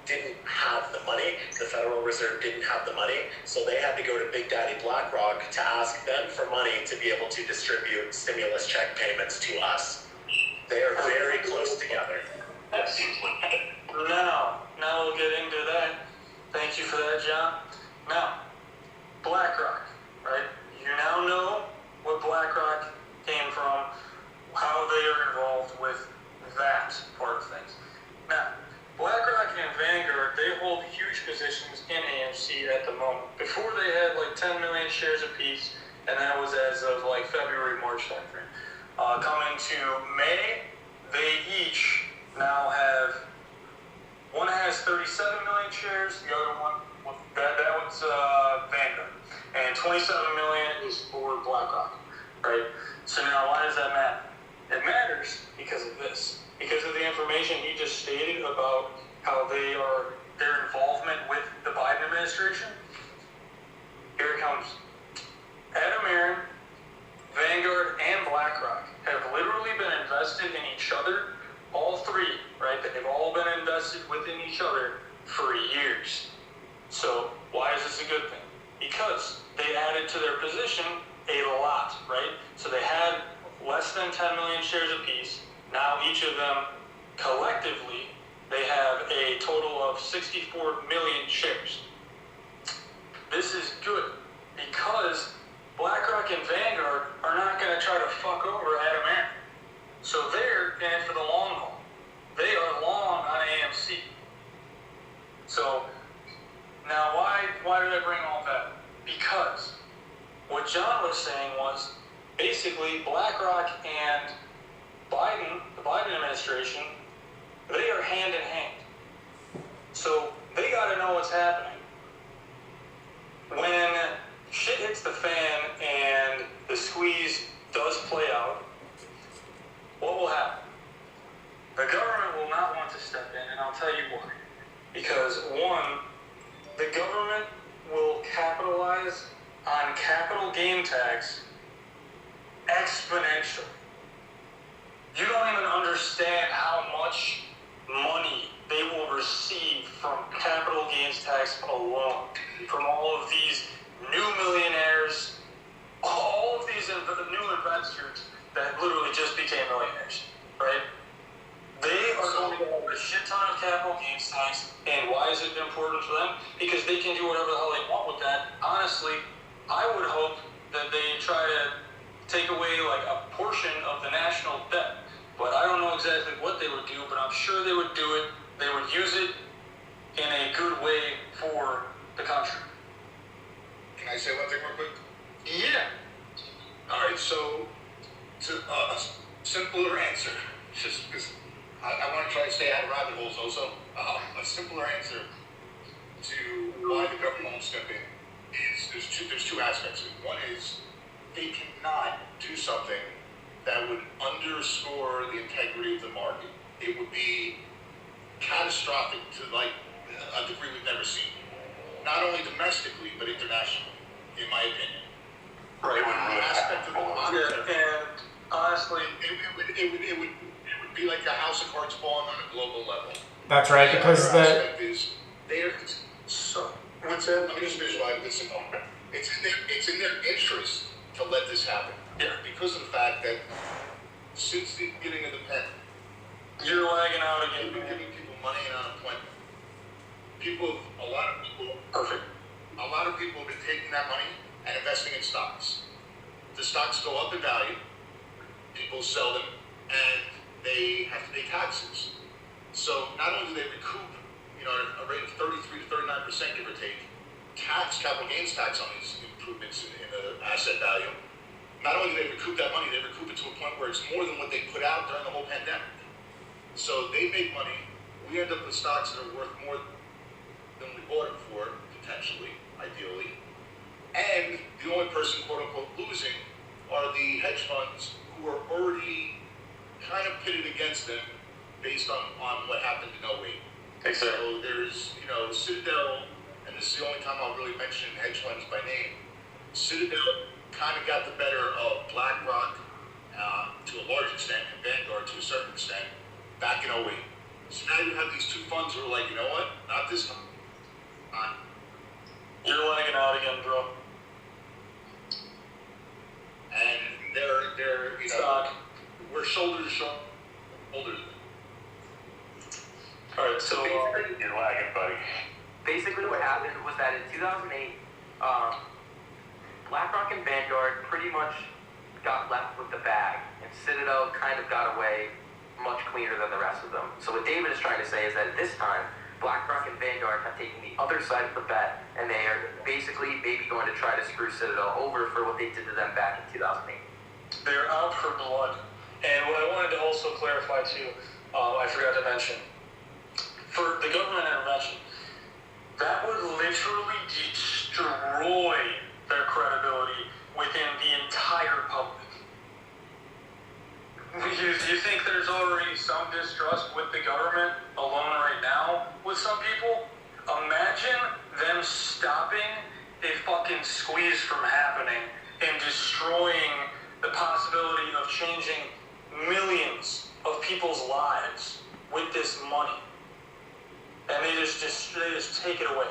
didn't have the money, the Federal Reserve didn't have the money, so they had to go to Big Daddy BlackRock to ask them for money to be able to distribute stimulus check payments to us. They are very close together. That seems like Now we'll get into that. Thank you for that, John. Now, BlackRock, right? You now know what BlackRock came from, how they are involved with that part of things. Now, BlackRock and Vanguard, they hold huge positions in AMC at the moment. Before they had like 10 million shares apiece, and that was as of like February, March timeframe. Coming to May, they each now have, one has 37 million shares, the other one, that one's Vanguard, and 27 million is for BlackRock, right? So now why does that matter? It matters because of this. Because of the information he just stated about how their involvement with the Biden administration. Here it comes. Adam Aaron, Vanguard, and BlackRock have literally been invested in each other, all three, right? They've all been invested within each other for years. So why is this a good thing? Because they added to their position a lot, right? So they had less than 10 million shares apiece. Now each of them collectively, they have a total of 64 million shares. This is good because BlackRock and Vanguard are not going to try to fuck over Adam Aaron. So they're in it for the long haul. They are long on AMC. So now why did I bring all that? Because what John was saying was basically BlackRock and Biden, the Biden administration, they are hand in hand. So they got to know what's happening. When shit hits the fan and the squeeze does play out, what will happen? The government will not want to step in, and I'll tell you why. Because one, the government will capitalize on capital gain tax exponentially. You don't even understand how much money they will receive from capital gains tax alone. From all of these new millionaires, all of these new investors that literally just became millionaires, right? They are going to have a shit ton of capital gains tax. And why is it important for them? Because they can do whatever the hell they want with that. Honestly, I would hope that they try to take away like a portion of the national debt. But I don't know exactly what they would do, but I'm sure they would do it. They would use it in a good way for the country. Can I say one thing real quick? Yeah. All right, so to a simpler answer, just because I want to try to stay out of rabbit holes also, a simpler answer to why the government won't step in is there's two aspects of it. One is they cannot do something that would underscore the integrity of the market. It would be catastrophic to like a degree we've never seen. Not only domestically, but internationally, in my opinion. Right. The aspect of the market. And honestly, it would be like a house of cards falling on a global level. That's right, because the aspect is so what's that? Let me just visualize this. It's in their interest to let this happen. Yeah. Because of the fact that since the beginning of the pandemic, you're lagging out they've again. been giving people money and unemployment. A lot of people have been taking that money and investing in stocks. The stocks go up in value, people sell them, and they have to pay taxes. So not only do they recoup, a rate of 33 to 39%, give or take, capital gains tax on these improvements in the asset value. Not only do they recoup that money, they recoup it to a point where it's more than what they put out during the whole pandemic. So they make money. We end up with stocks that are worth more than we bought it for, potentially, ideally. And the only person, quote unquote, losing are the hedge funds who are already kind of pitted against them based on what happened in 08. Exactly. So there's, Citadel, and this is the only time I'll really mention hedge funds by name. Citadel kind of got the better of BlackRock to a large extent, and Vanguard to a certain extent, back in 08. So now you have these two funds who are like, you know what? Not this time. You're lagging out again, bro. And they're we're shoulder to shoulder. All right, so You're lagging, buddy. Basically what happened was that in 2008, BlackRock and Vanguard pretty much got left with the bag, and Citadel kind of got away much cleaner than the rest of them. So what David is trying to say is that at this time, BlackRock and Vanguard have taken the other side of the bet, and they are basically maybe going to try to screw Citadel over for what they did to them back in 2008. they're out for blood. And what I wanted to also clarify too, I forgot to mention, for the government intervention, that would literally destroy their credibility within the entire public. You think there's already some distrust with the government alone right now with some people? Imagine them stopping a fucking squeeze from happening and destroying the possibility of changing millions of people's lives with this money. And they just take it away.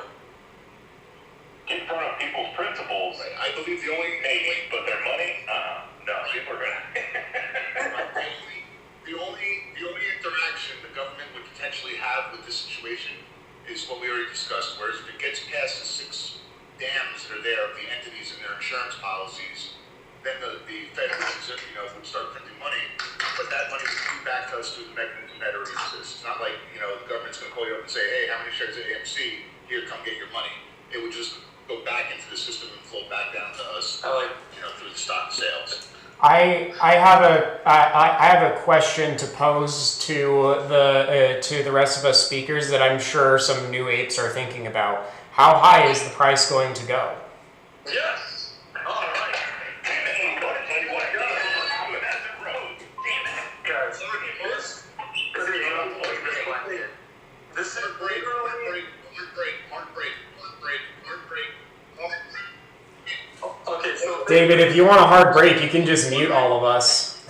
Get in front of people's principles. I believe the only But their money? No, people are gonna. the only interaction the government would potentially have with this situation is what we already discussed. Whereas if it gets past the 6 dams that are there of the entities and their insurance policies, then the Fed would start printing money, but that money would come back to us through the mechanism that already exists. It's not like the government's going to call you up and say, hey, how many shares of AMC? Here, come get your money. It would just go back into the system and flow back down to us, through the stock sales. I have a question to pose to the rest of us speakers that I'm sure some new apes are thinking about. How high is the price going to go? Yes! All right. Guys, this is literally... Okay, so... David, if you want a hard break, you can just mute all of us.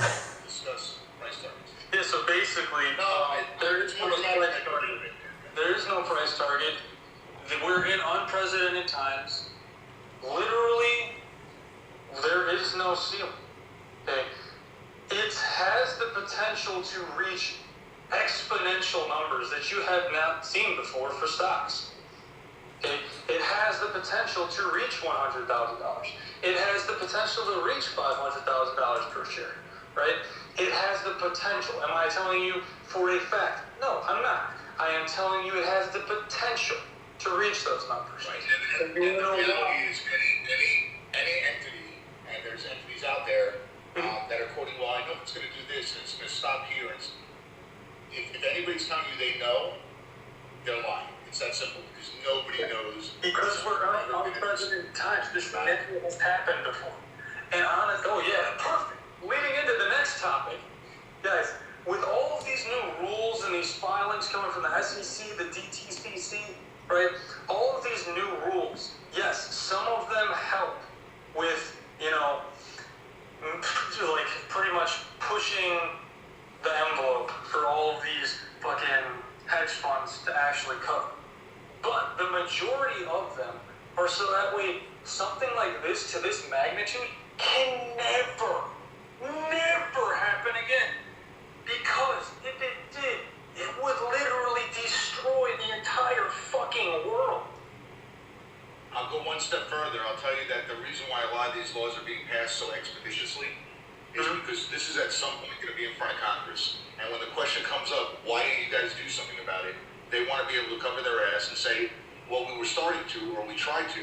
Discuss price targets. Yeah, so basically, there is no price target. There is no price target. We're in unprecedented times. Literally, there is no ceiling. Okay? It has the potential to reach exponential numbers that you have not seen before for stocks. Okay? It has the potential to reach $100,000. It has the potential to reach $500,000 per share, right? It has the potential. Am I telling you for a fact? No, I'm not. I am telling you it has the potential to reach those numbers. Right. And the reality is any entity, and there's entities out there that are quoting, well, I know it's going to do this, and it's going to stop here. And if anybody's telling you they know, they're lying. It's that simple, because nobody knows. Because we're in unprecedented times. This never has happened before. And perfect. Leading into the next topic, guys, with all of these new rules and these filings coming from the SEC, the DTCC, right? All of these new rules, yes, some of them help with, like pretty much pushing the envelope for all of these fucking hedge funds to actually cover. But the majority of them are so that way something like this to this magnitude can never happen again. Because if it did, it would literally destroy the entire fucking world. I'll go one step further. I'll tell you that the reason why a lot of these laws are being passed so expeditiously is because this is at some point going to be in front of Congress. And when the question comes up, why didn't you guys do something about it? they want to be able to cover their ass and say, well, we were starting to, or we tried to,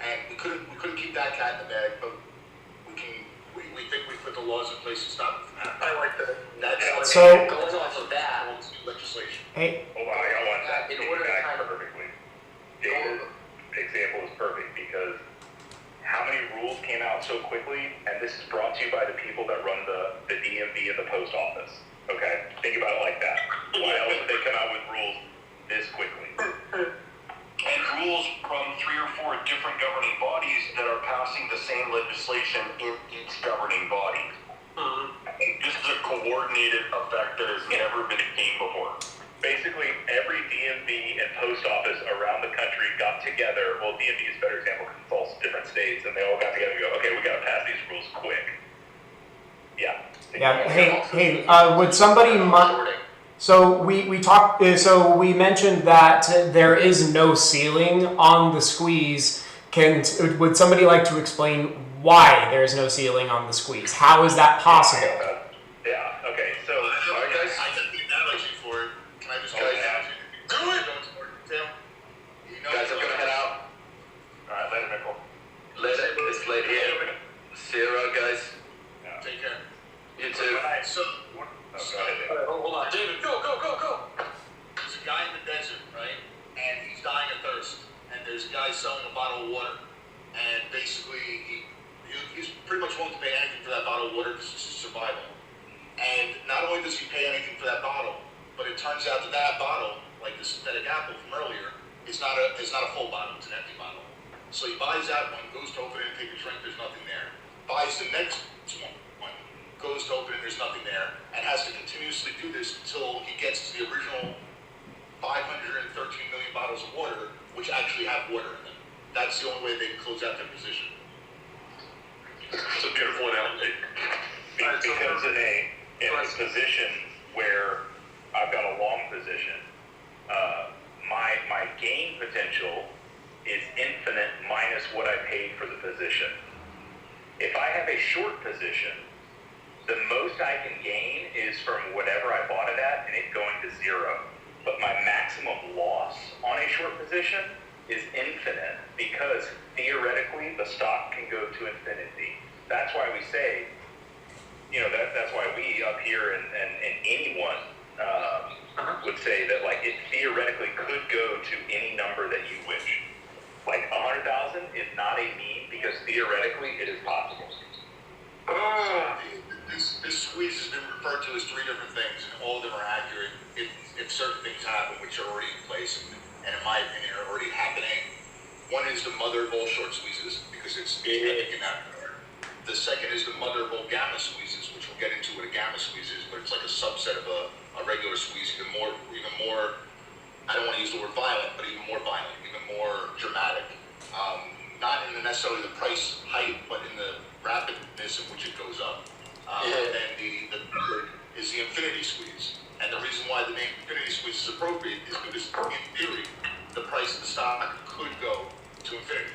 and we couldn't keep that cat in the bag, but we think we put the laws in place to stop it from happening. I like that. That's So- Going off of that, legislation. Hey, Hold on, I got one. In order to Back kind of- perfectly. David's example is perfect because how many rules came out so quickly, and this is brought to you by the people that run the DMV and the post office. Okay, think about it like that. Why else would they come out with rules this quickly? And rules from 3 or 4 different governing bodies that are passing the same legislation in each governing body. This is a coordinated effect that has never been seen before. Basically, every DMV and post office around the country got together. Well, DMV is a better example because it's all different states, and they all got together and go, okay, we got to pass these rules quick. Yeah. yeah. Hey. Would somebody So we talked. So we mentioned that there is no ceiling on the squeeze. Would somebody like to explain why there is no ceiling on the squeeze? How is that possible? Yeah. Okay. So, I got the analogy for it. Can I just do it? Guys, I'm gonna head out. all right, later, Michael. Later. It's late here. See you around, guys. Take care. You too. So, Go ahead, David. Hold on, David, go. there's a guy in the desert, right? And he's dying of thirst. And there's a guy selling a bottle of water. And basically, he's pretty much willing to pay anything for that bottle of water because it's his survival. And not only does he pay anything for that bottle, but it turns out that that bottle, like the synthetic apple from earlier, is not a full bottle, it's an empty bottle. So he buys that one, goes to open it and take a drink, there's nothing there. Buys the next one, goes to open it, there's nothing there, and has to continuously do this until he gets to the original 513 million bottles of water, which actually have water in them. That's the only way they can close out their position. It's a beautiful analogy. Because in a position where I've got a long position, my gain potential is infinite minus what I paid for the position. If I have a short position, the most I can gain is from whatever I bought it at and it going to zero. But my maximum loss on a short position is infinite because theoretically the stock can go to infinity. That's why we say, that's why we up here and anyone would say that like it theoretically could go to any number that you wish. Like 100,000 is not a mean because theoretically it is possible. This squeeze has been referred to as 3 different things, and all of them are accurate if certain things happen, which are already in place, and in my opinion are already happening. One is the mother of all short squeezes, because it's epic in that regard. The second is the mother of all gamma squeezes, which we'll get into what a gamma squeeze is, but it's like a subset of a regular squeeze, even more, I don't want to use the word violent, but even more violent, even more dramatic. Not in necessarily the price height, but in the rapidness in which it goes up. And then the third is the infinity squeeze. And the reason why the name infinity squeeze is appropriate is because, in theory, the price of the stock could go to infinity.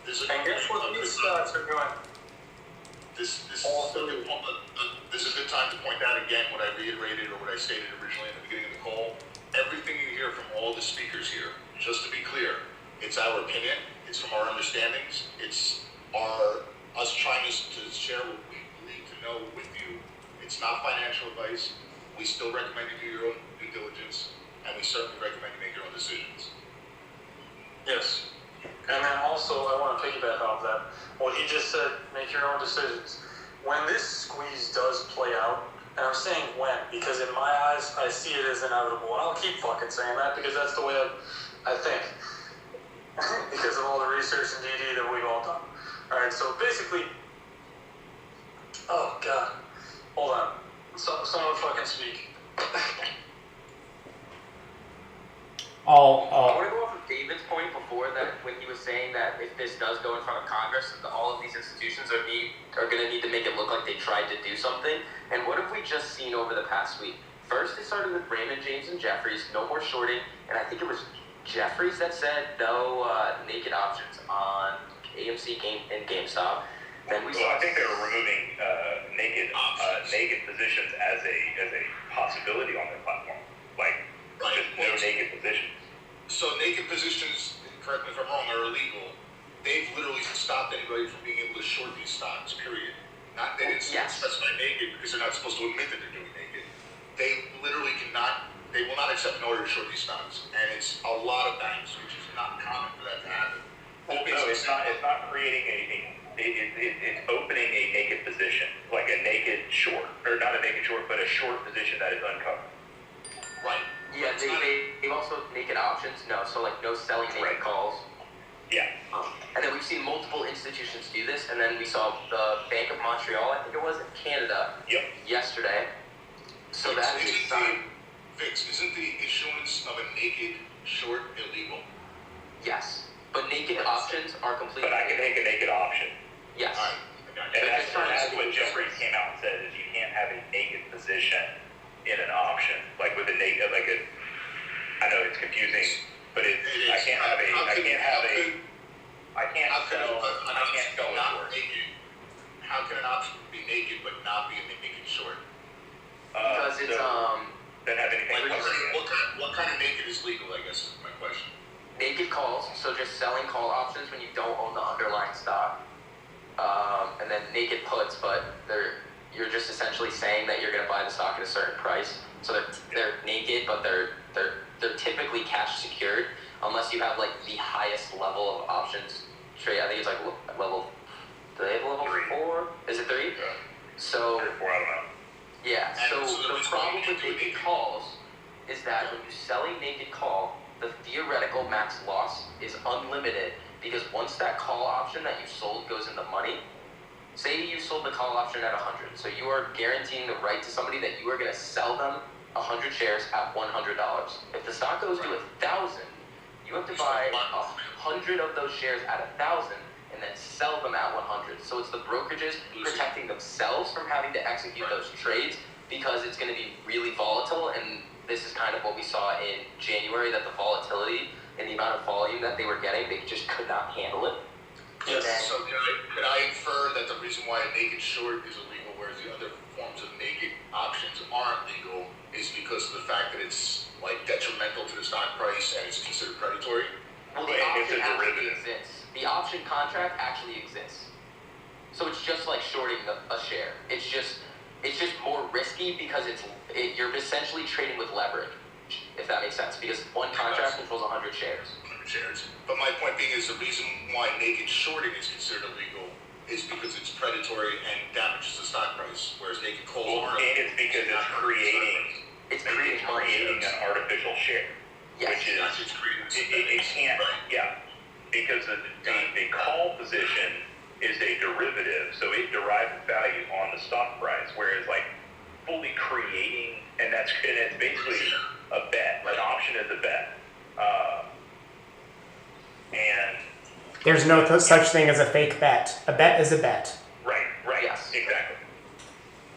And guess what these stocks are doing? This is a good time to point out again what I reiterated or what I stated originally in the beginning of the call. Everything you hear from all the speakers here, just to be clear, it's our opinion, it's from our understandings, it's us trying to share what we believe to know with you. It's not financial advice. We still recommend you do your own due diligence, and we certainly recommend you make your own decisions. Yes. And then also, I want to piggyback off that. What he just said, make your own decisions. When this squeeze does play out, and I'm saying when, because in my eyes, I see it as inevitable. And I'll keep fucking saying that because that's the way I think. Because of all the research and DD that we've all done. Alright, so basically, oh god, hold on. Someone fucking speak. I want to go off of David's point before that when he was saying that if this does go in front of Congress, all of these institutions are going to need to make it look like they tried to do something. And what have we just seen over the past week? First, it started with Raymond James and Jeffries, no more shorting, and I think it was Jeffries that said no naked options on AMC and GameStop. Then we I think they were removing naked positions as a possibility on their platform. Like just no naked positions. So naked positions, correct me if I'm wrong, are illegal. They've literally stopped anybody from being able to short these stocks, period. Not they didn't specify naked because they're not supposed to admit that they're doing naked. They literally cannot, they will not accept an order to short these stocks. And it's a lot of banks, which is not common for that to happen. Well, no, it's not creating it's opening a naked position, like a naked short, or not a naked short, but a short position that is uncovered. Right. Yeah, they also naked options. No, so like no selling naked calls. Yeah. And then we've seen multiple institutions do this, and then we saw the Bank of Montreal, I think it was, in Canada, yesterday. So that is a sign. Vix, isn't the issuance of a naked short illegal? Yes, but naked options are completely. But I can make a naked option. Yes. All right. And that's what Jeffrey came out and said, is you can't have a naked position in an option, like with a naked, like a. I know it's confusing, but I can't have a. I can't sell a short. How can an option be naked but not be a naked short? Because it's Doesn't have anything. What kind of naked is legal? I guess is my question. Naked calls, so just selling call options when you don't own the underlying stock. And then naked puts, but you're just essentially saying that you're going to buy the stock at a certain price. So they're naked, but they're typically cash secured, unless you have like the highest level of options trade. I think it's like level. Do they have level 4? Is it 3? Yeah. So 3 or 4, I don't know. yeah. So the problem with naked calls is that when you're selling naked call, the theoretical max loss is unlimited, because once that call option that you sold goes in the money, say you sold the call option at 100, so you are guaranteeing the right to somebody that you are going to sell them 100 shares at $100. If the stock goes to 1,000, you have to buy 100 of those shares at 1,000 and then sell them at 100. So it's the brokerages protecting themselves from having to execute those trades, because it's going to be really volatile. And this is kind of what we saw in January, that the volatility and the amount of volume that they were getting, they just could not handle it. Yes. So could I infer that the reason why a naked short is illegal, whereas the other forms of naked options aren't legal, is because of the fact that it's like detrimental to the stock price and it's considered predatory? Well, the option actually exists. The option contract actually exists. So it's just like shorting a share. It's just more risky because you're essentially trading with leverage, if that makes sense, because one contract controls 100 shares. But my point being is the reason why naked shorting is considered illegal is because it's predatory and damages the stock price, whereas naked calls aren't. And it's because it's creating an artificial share. Yes. Which is, it can't, because the call position is a derivative, so it derives value on the stock price, whereas like fully creating, and it's basically a bet. An option is a bet. And there's no such thing as a fake bet. A bet is a bet. Right, yes, exactly.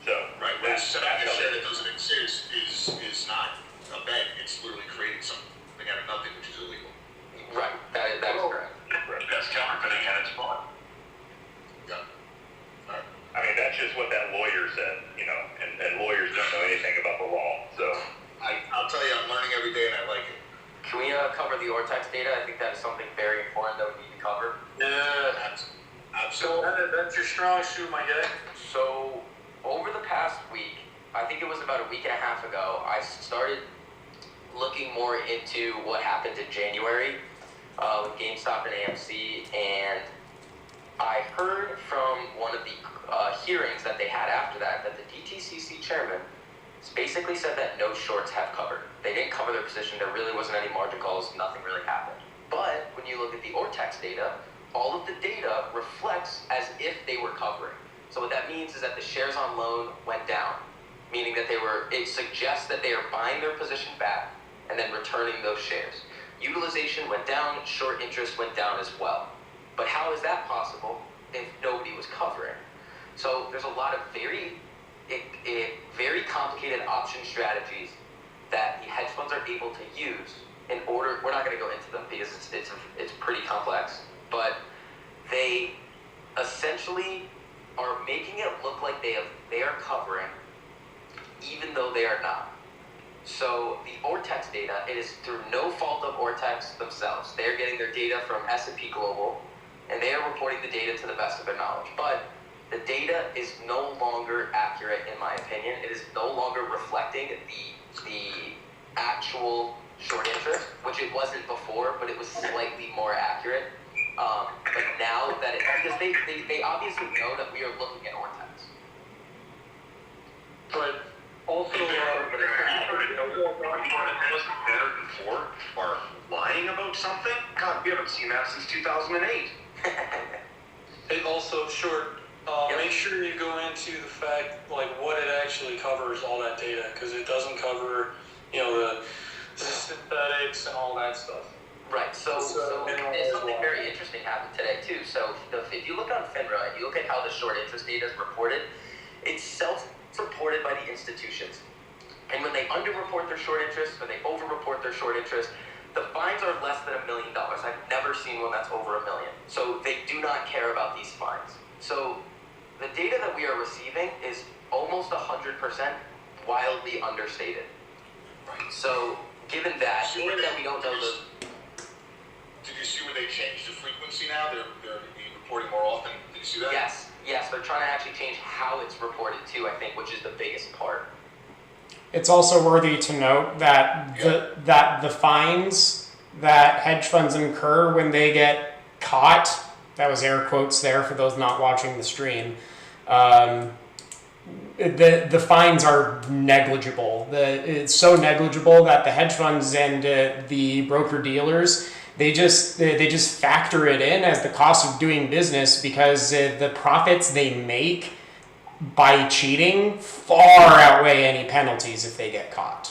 So whereas selling a share that doesn't exist is not a bet. It's literally creating something out of nothing, which is illegal. Right. That is correct. That's counterfeiting at its point. Yeah. All right. I mean, that's just what that lawyer said, and lawyers don't know anything about the law. So I'll tell you, I'm learning every day, and I like it. Can we cover the Ortex data? I think that is something very important that we need to cover. Yeah. Absolutely. That's your strong suit, my guy. So, over the past week, I think it was about a week and a half ago, I started looking more into what happened in January with GameStop and AMC, and I heard from one of the hearings that they had after that the DTCC chairman basically said that no shorts have covered. They didn't cover their position. There really wasn't any margin calls. Nothing really happened. But when you look at the Ortex data, all of the data reflects as if they were covering. So what that means is that the shares on loan went down, meaning that it suggests that they are buying their position back and then returning those shares. Utilization went down, short interest went down as well. But how is that possible if nobody was covering? So there's a lot of very complicated option strategies that the hedge funds are able to use in order. We're not going to go into them because it's pretty complex, but they essentially are making it look like they are covering, even though they are not. So the Ortex data, it is through no fault of Ortex themselves. They're getting their data from S&P Global, and they are reporting the data to the best of their knowledge. But the data is no longer accurate, in my opinion. It is no longer reflecting the actual short interest, which it wasn't before, but it was slightly more accurate. But now that because they obviously know that we are looking at Ortex. But also, before are lying about something? God, we haven't seen that since 2008. it also short. Make sure you go into the fact like what it actually covers, all that data, because it doesn't cover, the synthetics and all that stuff. Right. So there's something very interesting happened today too. So if you look on FINRA and you look at how the short interest data is reported, it's self-reported by the institutions. And when they underreport their short interest, or they overreport their short interest, the fines are less than $1 million. I've never seen one that's over $1 million. So they do not care about these fines. So the data that we are receiving is almost 100% wildly understated. Right. So given that we don't know the... Did you see where they changed the frequency now? They're reporting more often. Did you see that? Yes, they're trying to actually change how it's reported too, I think, which is the biggest part. It's also worthy to note that the fines that hedge funds incur when they get caught, that was air quotes there for those not watching the stream, the fines are negligible. It's so negligible that the hedge funds and the broker dealers, they just factor it in as the cost of doing business because the profits they make by cheating far outweigh any penalties if they get caught.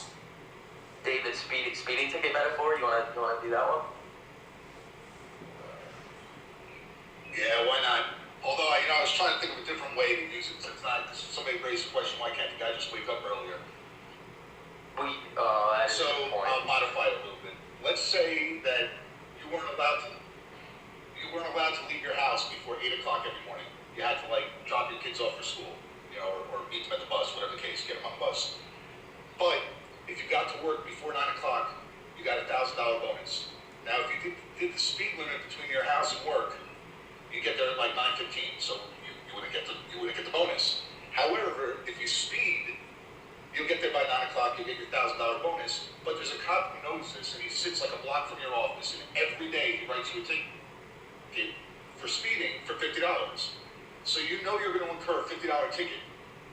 David, speeding ticket metaphor. You wanna do that one? Yeah, why not? Although I was trying to think of a different way to use it. Since somebody raised the question, why can't the guy just wake up earlier? That's So a good point. I'll modify it a little bit. Let's say that you weren't allowed to leave your house before 8 o'clock every morning. You had to drop your kids off for school, or meet them at the bus, whatever the case, get them on the bus. But if you got to work before 9 o'clock, you got a $1,000 bonus. Now, if you did the speed limit between your house and work, you get there at 9:15, so you wouldn't get the bonus. However, if you speed, you'll get there by 9 o'clock. You get your $1,000 bonus. But there's a cop who knows this, and he sits like a block from your office, and every day he writes you a ticket for speeding for $50. So you know you're going to incur a $50 ticket,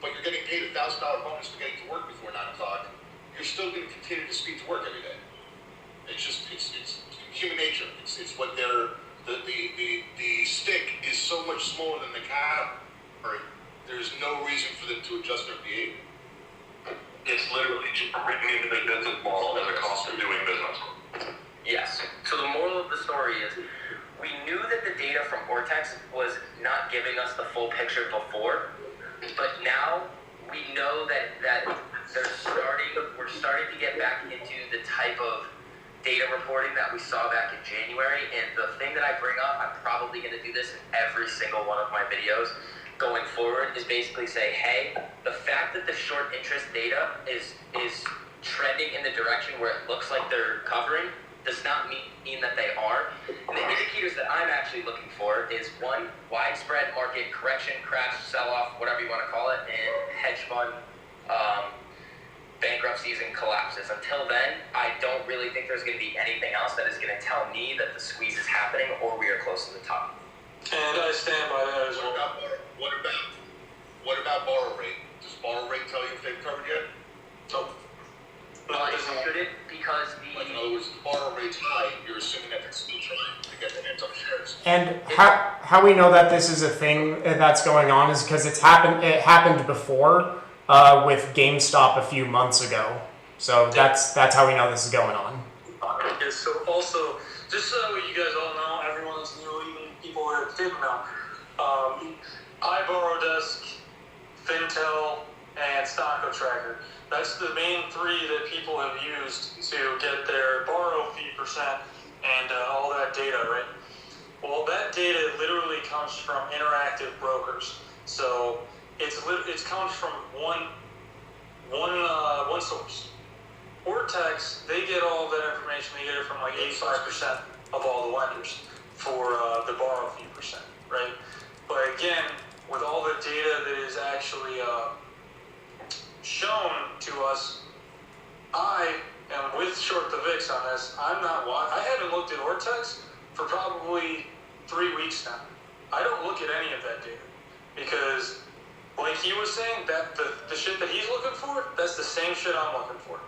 but you're getting paid a $1,000 bonus for getting to work before 9 o'clock. You're still going to continue to speed to work every day. It's human nature. It's what the stick is so much smaller than the cat. There's no reason for them to adjust their behavior. It's literally just written into the business model as a cost of doing business. Yes. So the moral of the story is we knew that the data from Ortex was not giving us the full picture before, but now we know that we're starting to get back into the type of data reporting that we saw back in January. And the thing that I bring up, I'm probably going to do this in every single one of my videos going forward, is basically say, hey, the fact that the short interest data is trending in the direction where it looks like they're covering does not mean that they are. And the indicators that I'm actually looking for is, one, widespread market correction, crash, sell-off, whatever you want to call it, and hedge fund bankruptcies and collapses. Until then, I don't really think there's going to be anything else that is going to tell me that the squeeze is happening or we are close to the top. And I stand by that as well. What about borrow rate? Does borrow rate tell you if they've covered yet? Nope. It shouldn't, because in other words, the borrow rate's high, you're assuming that they're still trying to get their hands on shares. And how we know that this is a thing that's going on is because it happened before with GameStop a few months ago. So that's how we know this is going on. Okay, so also, just so you guys all know, everyone's new, even people that didn't know, iBorrowDesk, Fintel, and Stocko Tracker. That's the main three that people have used to get their borrow fee percent and all that data, right? Well, that data literally comes from interactive brokers. So it comes from one source. Ortex, they get all that information. They get it from like 85% of all the lenders for the borrow fee percent, right? But again, with all the data that is actually shown to us, I am with Short the VIX on this. I haven't looked at Ortex for probably 3 weeks now. I don't look at any of that data because, like he was saying, that the shit that he's looking for, that's the same shit I'm looking for.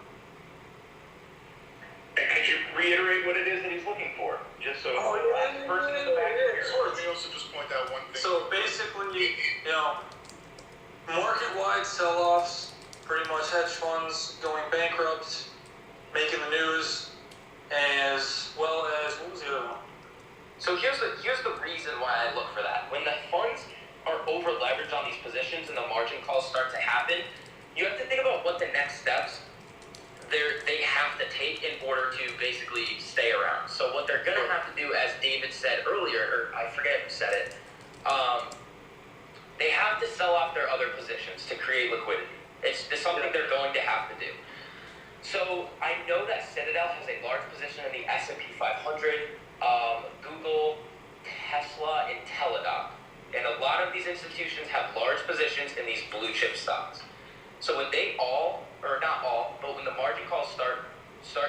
And could you reiterate what it is that he's looking for? Just so the last person in the back here. Let me also just point out one thing. So basically, market-wide sell-offs, pretty much hedge funds going bankrupt, making the news, as well as, what was the other one? So here's the reason why I look for that. When the funds are over leveraged on these positions and the margin calls start to happen, you have to think about what the next steps they have to take in order to basically stay around. So what they're gonna have to do, as David said earlier, or I forget who said it, they have to sell off their other positions to create liquidity. It's something they're going to have to do. So I know that Citadel has a large position in the S&P 500, Google, Tesla, and Teladoc. And a lot of these institutions have large positions in these blue chip stocks. So when they all, or not all, but when the margin calls start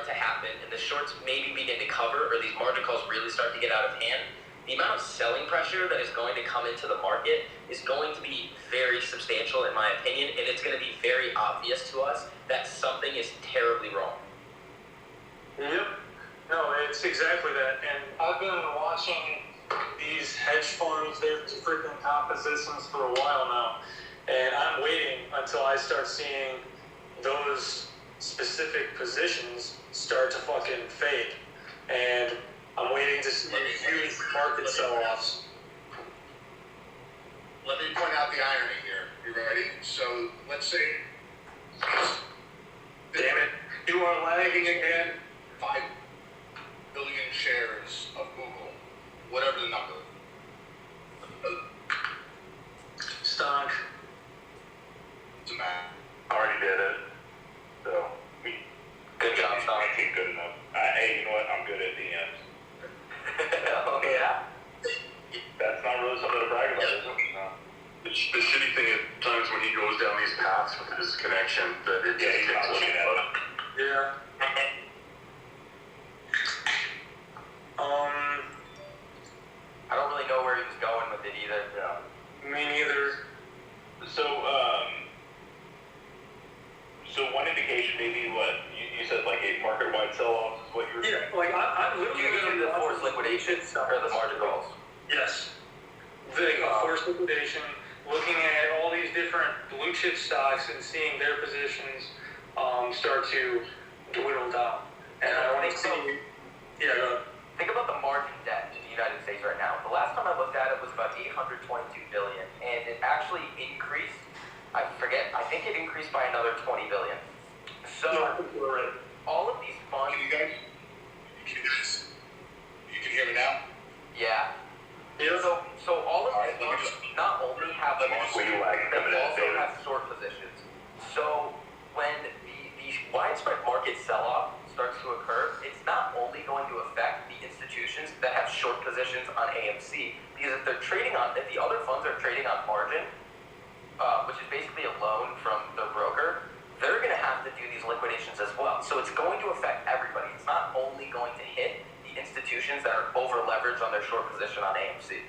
to happen and the shorts maybe begin to cover, or these margin calls really start to get out of hand, the amount of selling pressure that is going to come into the market is going to be very substantial in my opinion, and it's going to be very obvious to us that something is terribly wrong. Yep. No, it's exactly that. And I've been watching these hedge funds, their freaking compositions for a while now. And I'm waiting until I start seeing those specific positions start to fucking fade. And I'm waiting to see huge market sell-offs. Let me point out the irony here. You ready? So let's say, Damn it, you are lagging again. 5 billion shares of Google, whatever the number. Stonk. It's a math. Already did it. So, Good job, Stonk. ain't good enough. Hey, you know what? I'm good at DMs. Oh yeah. That's not really something to brag about, is it? No. The shitty thing at times when he goes down these paths with his connection, that it just Yeah, he's not takes looking at it. Yeah. I don't really know where he was going with it either. Yeah. Me neither. So one indication maybe what you said, like a market-wide sell-off is what you were saying? Yeah, like I'm literally You going mean to the forced liquidation or the margin calls? Yes. The forced liquidation, looking at all these different blue chip stocks and seeing their positions start to dwindle down. And I want to see. Yeah, go ahead. Think about the margin debt in the United States right now. The last time I looked at it was about $822 billion, and it actually increased. I think it increased by another $20 billion. So all of these funds. You can hear me now? Yeah. Yeah. So all of Alright, these let me funds just- not only have let me long, just- When you lag they coming in, also David. have short positions. So when the widespread market sell-off starts to occur, it's not only going to affect the institutions that have short positions on AMC, because if the other funds are trading on margin, which is basically a loan from the broker, they're going to have to do these liquidations as well. So it's going to affect everybody. It's not only going to hit the institutions that are over leveraged on their short position on AMC.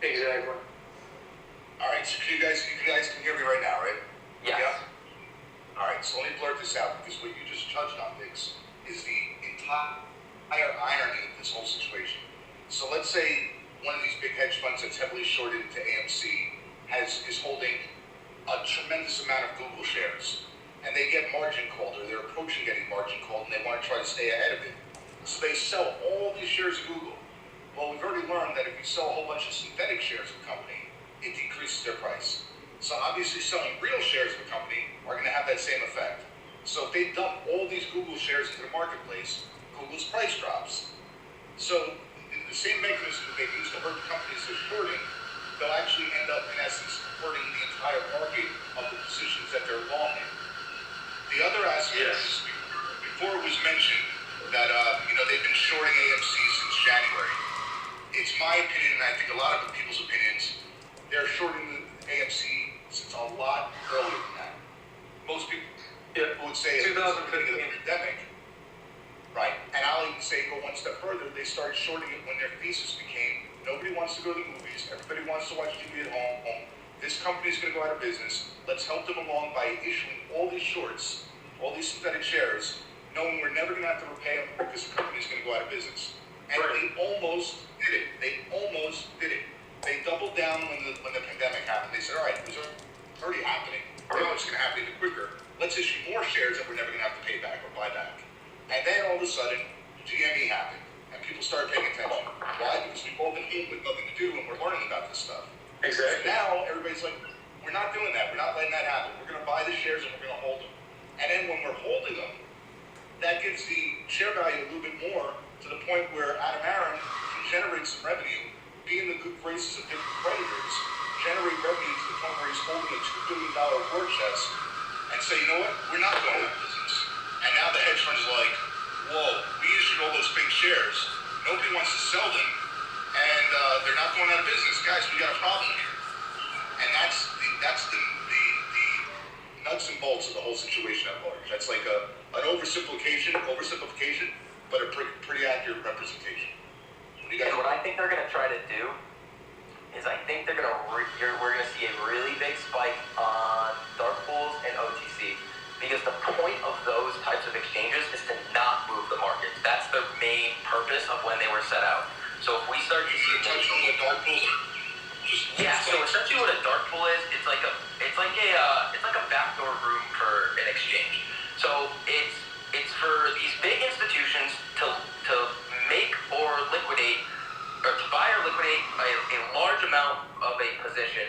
Exactly. All right, so you guys can hear me right now, right? Yes. Yeah? All right, so let me blurt this out because what you just touched on, Vix, is the entire irony of this whole situation. So let's say one of these big hedge funds that's heavily shorted into AMC is holding a tremendous amount of Google shares, and they get margin called, or they're approaching getting margin called, and they want to try to stay ahead of it. So they sell all these shares of Google. Well, we've already learned that if you sell a whole bunch of synthetic shares of a company, it decreases their price. So obviously selling real shares of a company are going to have that same effect. So if they dump all these Google shares into the marketplace, Google's price drops. So the same mechanism that they use to hurt the companies they're shorting, they'll actually end up, in essence, hurting the entire market of the positions that they're long in. The other aspect is before it was mentioned that they've been shorting AMC since January. It's my opinion, and I think a lot of people's opinions, they're shorting the AMC since a lot earlier than that. Most people would say it's the beginning of the pandemic, right? And I'll even say, go one step further, they started shorting it when their thesis became, nobody wants to go to the movies, everybody wants to watch TV at home, this company's going to go out of business, let's help them along by issuing all these shorts, all these synthetic shares, knowing we're never going to have to repay them because the company's going to go out of business. And they almost did it. They doubled down when the pandemic happened. They said, all right, it was already happening. Now it's going to happen even quicker. Let's issue more shares that we're never going to have to pay back or buy back. And then all of a sudden, GME happened. And people started paying attention. Why? Because we've all been home with nothing to do and we're learning about this stuff. Exactly. So now everybody's like, we're not doing that. We're not letting that happen. We're going to buy the shares and we're going to hold them. And then when we're holding them, that gives the share value a little bit more to the point where Adam Aaron can generate some revenue, be in the good graces of different creditors, generate revenue to the point where he's holding a $2 billion war chest and say, you know what, we're not going out of business. And now the hedge fund's like, whoa, we issued all those big shares, nobody wants to sell them, and they're not going out of business. Guys, we got a problem here. And that's the nuts and bolts of the whole situation at large. That's like an oversimplification, but a pretty accurate representation. What I think they're going to try to do is I think they're going to we're going to see a really big spike on dark pools and OTC, because the point of those types of exchanges is to not move the market. That's the main purpose of when they were set out. So if we start to see what dark pools are. So essentially what a dark pool is, it's like a backdoor room for an exchange. So it's for these big institutions to make or liquidate, or to buy or liquidate a large amount of a position,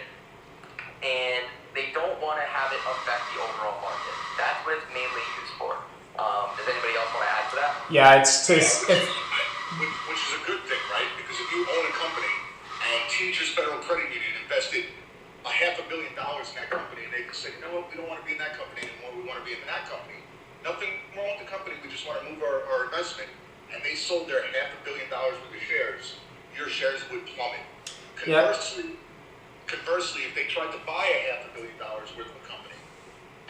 and they don't want to have it affect the overall market. That's what it's mainly used for. Does anybody else want to add to that? Yeah, which is a good thing, right? Because if you own a company and Teachers Federal Credit Union invested $500 million in that company, and they can say, you know what, we don't want to be in that company anymore, we want to be in that company. Nothing wrong with the company, we just want to move our investment. And they sold their $500 million worth of shares, your shares would plummet. Conversely, if they tried to buy $500 million worth of a company,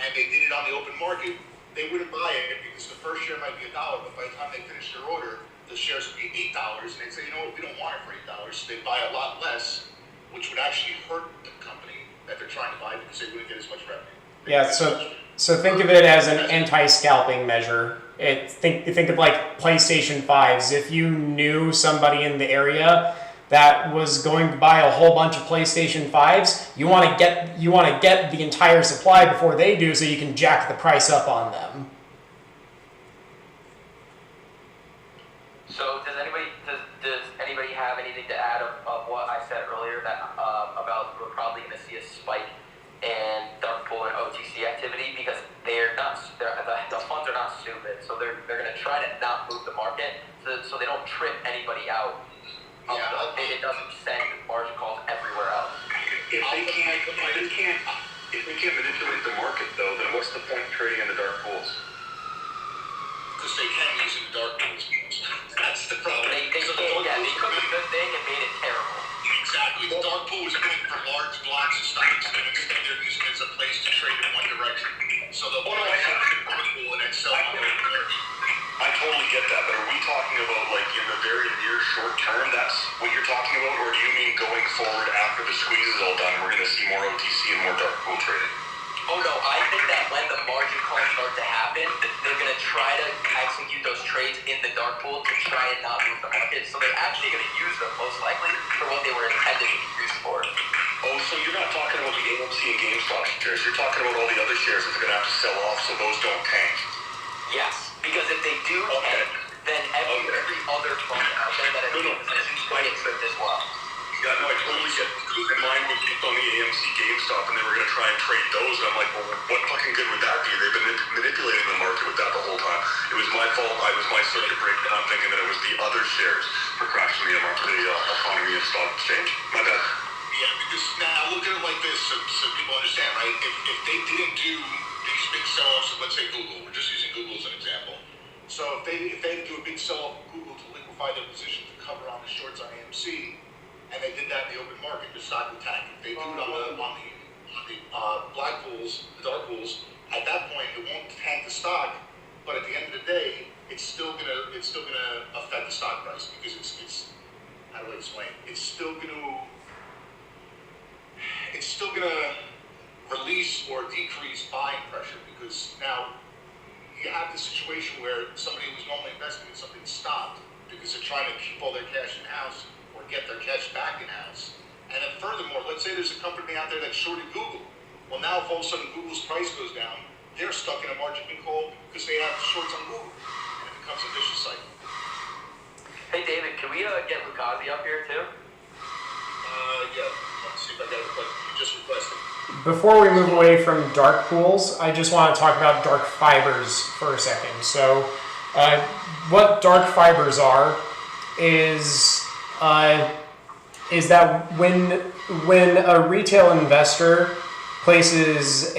and they did it on the open market, they wouldn't buy it because the first share might be $1, but by the time they finish their order, the shares would be $8, and they'd say, you know what, we don't want it for $8, so they'd buy a lot less, which would actually hurt the company that they're trying to buy because they wouldn't get as much revenue. Yeah, so think of it as an anti-scalping measure. Think of like PlayStation 5s. If you knew somebody in the area that was going to buy a whole bunch of PlayStation 5s, you want to get the entire supply before they do, so you can jack the price up on them. So does anybody have anything to add of what I said earlier that about we're probably going to see a spike in dark pool and OTC activity, because the funds are not stupid, so they're going to try to not move the market so they don't trip anybody out. It doesn't send margin calls everywhere else. If they can't manipulate the market though, then what's the point of trading in the dark pools? Because they can use in the dark pools. That's the problem. They took a good thing and made it terrible. Exactly. The dark pool was meant for large blocks of stocks, and instead they're using it as a place to trade in one direction. So they'll buy the dark pool and then sell on the other direction. I totally get that, but are we talking about like in the very near short term, that's what you're talking about, or do you mean going forward after the squeeze is all done, we're going to see more OTC and more dark pool trading? Oh no, I think that when the margin calls start to happen, they're going to try to execute those trades in the dark pool to try and not move the market. So they're actually going to use them most likely for what they were intended to be used for. Oh, so you're not talking about the AMC and GameStop shares, you're talking about all the other shares that they're going to have to sell off so those don't tank. Yes, because if they do tank, then every other fund out there that is in positions might get tripped as well. Yeah, no, I totally get it. Mine was on the AMC GameStop, and they were going to try and trade those, and I'm like, well, what fucking good would that be? They've been manipulating the market with that the whole time. It was my fault. I was my circuit breaker, and I'm thinking that it was the other shares for crashing the economy of stock exchange. My bad. Yeah, because now look at it like this, so people understand, right? If they didn't do these big sell-offs of, let's say, Google, we're just using Google as an example, So if they do a big sell of Google to liquefy their position to cover on the shorts on AMC, and they did that in the open market, the stock would tank. If they do it on the black pools, the dark pools, at that point it won't tank the stock, but at the end of the day, it's still gonna affect the stock price because it's how do I explain? It's still gonna release or decrease buying pressure because now you have the situation where somebody who's normally investing in something stopped because they're trying to keep all their cash in house or get their cash back in house. And then furthermore, let's say there's a company out there that's shorted Google. Well, now if all of a sudden Google's price goes down, they're stuck in a margin call because they have shorts on Google, and it becomes a vicious cycle. Hey David, can we get Lukazi up here too? Yeah. Let's see if I got it, but you just requested. Before we move away from dark pools, I just want to talk about dark fibers for a second. So, what dark fibers are is that when a retail investor places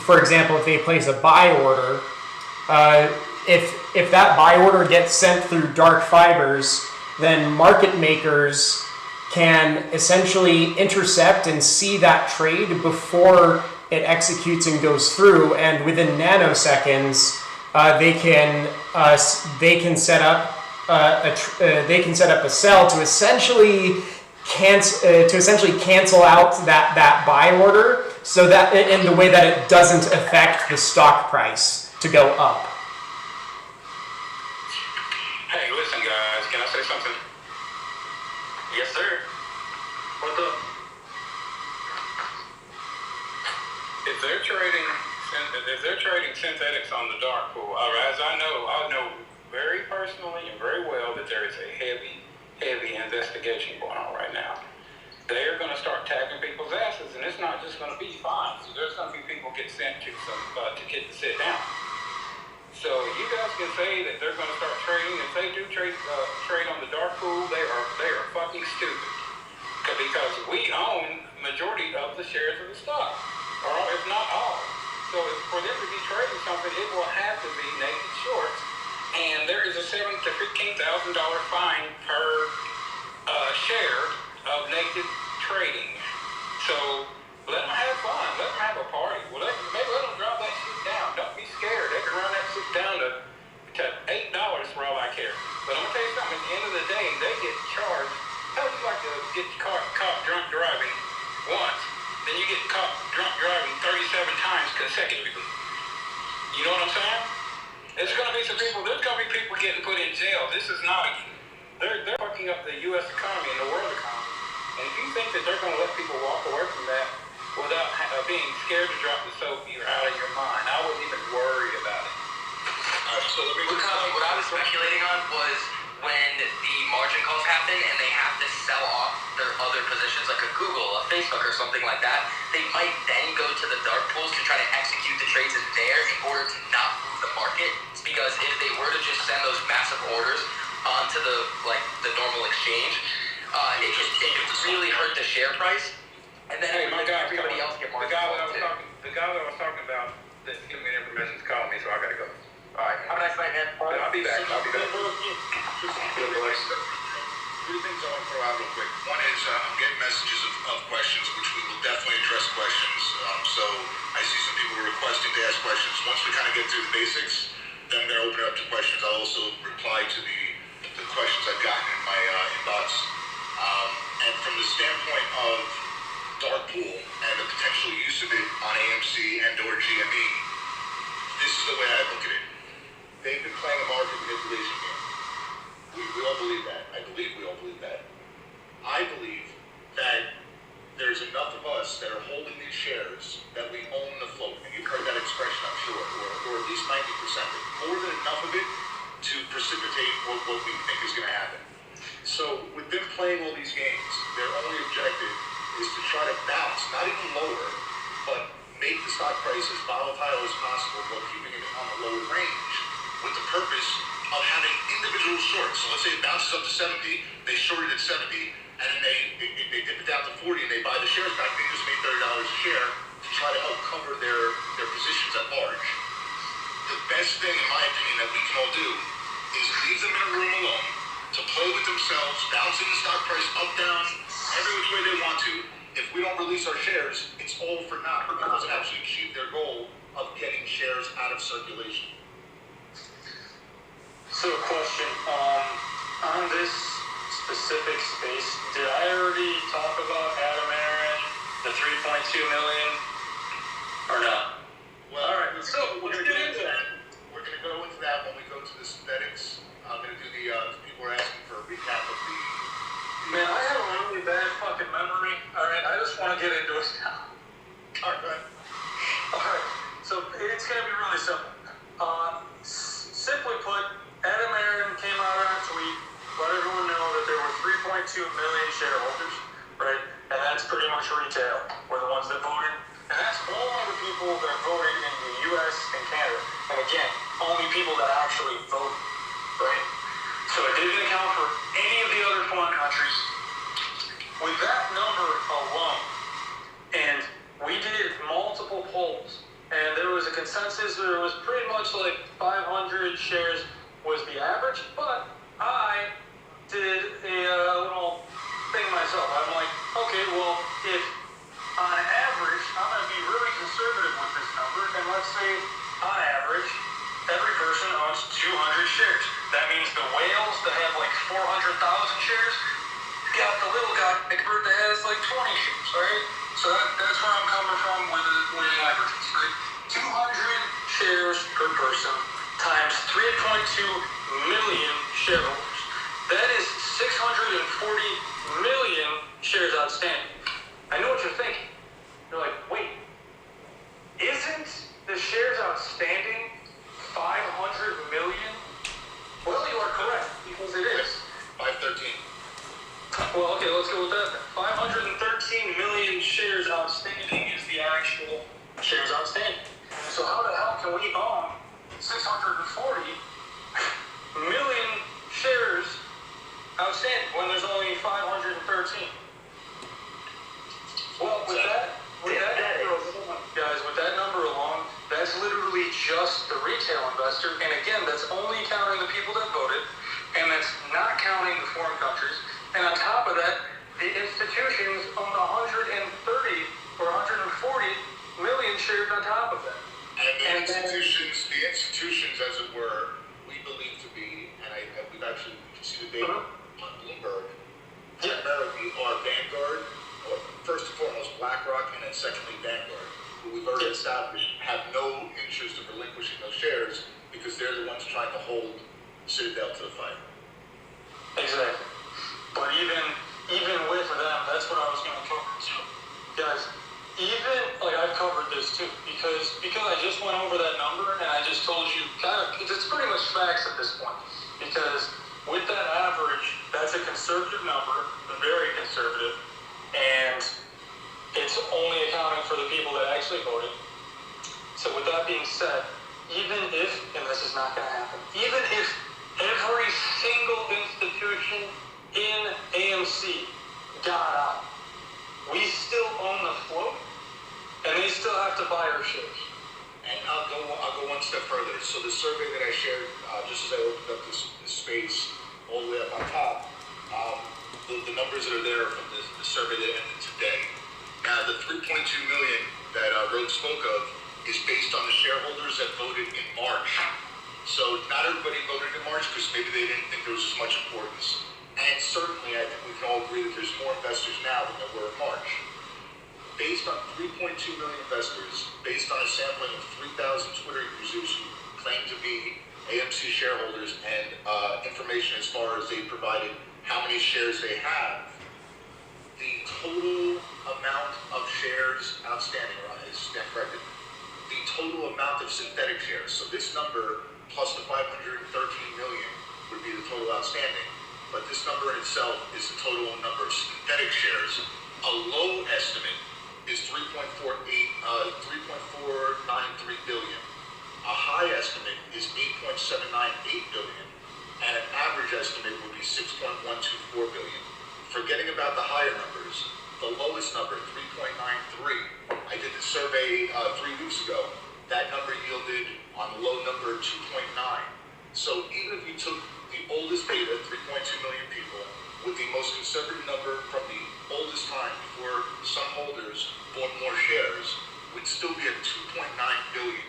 for example, if they place a buy order, if that buy order gets sent through dark fibers, then market makers can essentially intercept and see that trade before it executes and goes through, and within nanoseconds, they can set up a sell to essentially cancel out that buy order, so that in the way that it doesn't affect the stock price to go up. Hey, listen, guys. Can I say something? Yes, sir. What's up? If they're trading synthetics on the dark pool, as I know very personally and very well that there is a heavy investigation going on right now. They are going to start tagging people's asses, and it's not just going to be fines. There's going to be people get sent to get to sit down. So you guys can say that they're going to start trading. If they do trade on the dark pool, they are fucking stupid. Because we own majority of the shares of the stock, or if not all. So for them to be trading something, it will have to be naked shorts, and there is a $7,000 to $15,000 fine per share of naked trading. So let them have fun. Let them have a party. Well, maybe let them drop that shit down. Don't be scared. They can run that shit down to $8 for all I care. But I'm gonna tell you something. At the end of the day, they get charged. How would you like to get caught drunk driving once, then you get caught drunk driving 37 times consecutively? You know what I'm saying? There's going to be some people. There's going to be people getting put in jail. This is not. They're fucking up the U.S. economy and the world economy. And if you think that they're going to let people walk away from that without being scared to drop the soap, you're out of your mind. I wouldn't even worry about it. All right, so let me. What I was speculating on was when the margin calls happen and they have to sell off their other positions, like a Google, a Facebook, or something like that, they might then go to the dark pools to try to execute the trades in there in order to not move the market. It's because if they were to just send those massive orders onto the normal exchange, it could really hurt the share price. And then everybody else get margin calls too. The guy that I was talking about that gave me the information is calling me, so I gotta go. Alright, have a nice night, man. I'll be back. Three things I want to throw out real quick. One is I'm getting messages of questions, which we will definitely address questions. So I see some people requesting to ask questions. Once we kind of get through the basics, then I'm going to open it up to questions. I'll also reply to the questions I've gotten in my inbox. And from the standpoint of dark pool and the potential use of it on AMC and or GME, this is the way I look at it. They've been playing a market manipulation game. We all believe that. I believe we all believe that. I believe that there's enough of us that are holding these shares that we own the float. And you've heard that expression, I'm sure, or at least 90% of it. More than enough of it to precipitate what we think is going to happen. So with them playing all these games, their only objective is to try to bounce, not even lower, but make the stock price as volatile as possible while keeping it on the lower range with the purpose of having individual shorts. So let's say it bounces up to 70, they shorted at 70, and then they dip it down to 40 and they buy the shares back, they just made $30 a share to try to help cover their positions at large. the best thing, in my opinion, that we can all do is leave them in a room alone to play with themselves, bouncing the stock price up, down, every which way they want to. If we don't release our shares, it's all for naught. It doesn't actually achieve their goal of getting shares out of circulation. So, question, on this specific space, did I already talk about Adam Aaron, the 3.2 million, or not? Well, all right, so we're let's going to get into that. We're going to go into that when we go to the synthetics. I'm going to do the people are asking for a recap of the. Man, I have a really bad fucking memory. All right, I just want to get into it now. All right, go ahead. All right, so it's going to be really simple. Simply put, Adam Aaron came out on a tweet, let everyone know that there were 3.2 million shareholders, right? And that's pretty much retail, were the ones that voted. And that's only the people that voted in the U.S. and Canada. And again, only people that actually voted, right? So it didn't account for any of the other foreign countries. With that number alone, and we did multiple polls, and there was a consensus that it was pretty much like 500 shares was the average, but I did a little thing myself. I'm like, okay, well, if on average, I'm going to be really conservative with this number, and let's say on average, every person owns 200 shares. That means the whales that have like 400,000 shares got the little guy, Nickbird, that has like 20 shares, right? So that's where I'm coming from with the averages, right? 200 shares per person times 3.2 million shareholders. That is 640 million shares outstanding. I know what you're thinking. You're like, wait, isn't the shares outstanding 500 million? Well, you are correct, because it is. 513. Well, okay, let's go with that then. 513 million shares outstanding is the actual shares outstanding. So how the hell can we own 640 million shares outstanding when there's only 513? Well, with that number alone, that's literally just the retail investor. And again, that's only counting the people that voted, and that's not counting the foreign countries. And on top of that, the institutions own 130 or 140 million shares on top of that. And the institutions, as it were, we believe to be, and we've actually seen the data on Bloomberg, primarily are Vanguard, or first and foremost BlackRock, and then secondly Vanguard, who we've already established have no interest in relinquishing those shares because they're the ones trying to hold Citadel to the fire. Exactly. But even with them, that's what I was going to cover too. Guys, even, like, I've covered this too, because I just went over that number and I just told you kind of, it's pretty much facts at this point. Because with that average, that's a conservative number, very conservative, and it's only accounting for the people that actually voted. So with that being said, even if, and this is not going to happen, even if every single institution in AMC got out, we still own the float, and they still have to buy our shares. And I'll go one step further. So the survey that I shared, just as I opened up this space, all the way up on top, the numbers that are there from the survey that ended today. Now, the 3.2 million that Rhodes spoke of is based on the shareholders that voted in March. So not everybody voted in March because maybe they didn't think there was as much importance. And certainly, I think we can all agree that there's more investors now than there were in March. Based on 3.2 million investors, based on a sampling of 3,000 Twitter users who claim to be AMC shareholders, and information as far as they provided how many shares they have, the total amount of shares outstanding, I stand corrected, the total amount of synthetic shares, so this number plus the 513 million would be the total outstanding, but this number in itself is the total number of synthetic shares. A low estimate is 3.493 billion. A high estimate is 8.798 billion, and an average estimate would be 6.124 billion. Forgetting about the higher numbers, the lowest number, 3.93. I did the survey 3 weeks ago. that number yielded on the low number 2.9. So even if you took the oldest data, 3.2 million people, with the most conservative number from the oldest time before some holders bought more shares, we'd still be at 2.9 billion.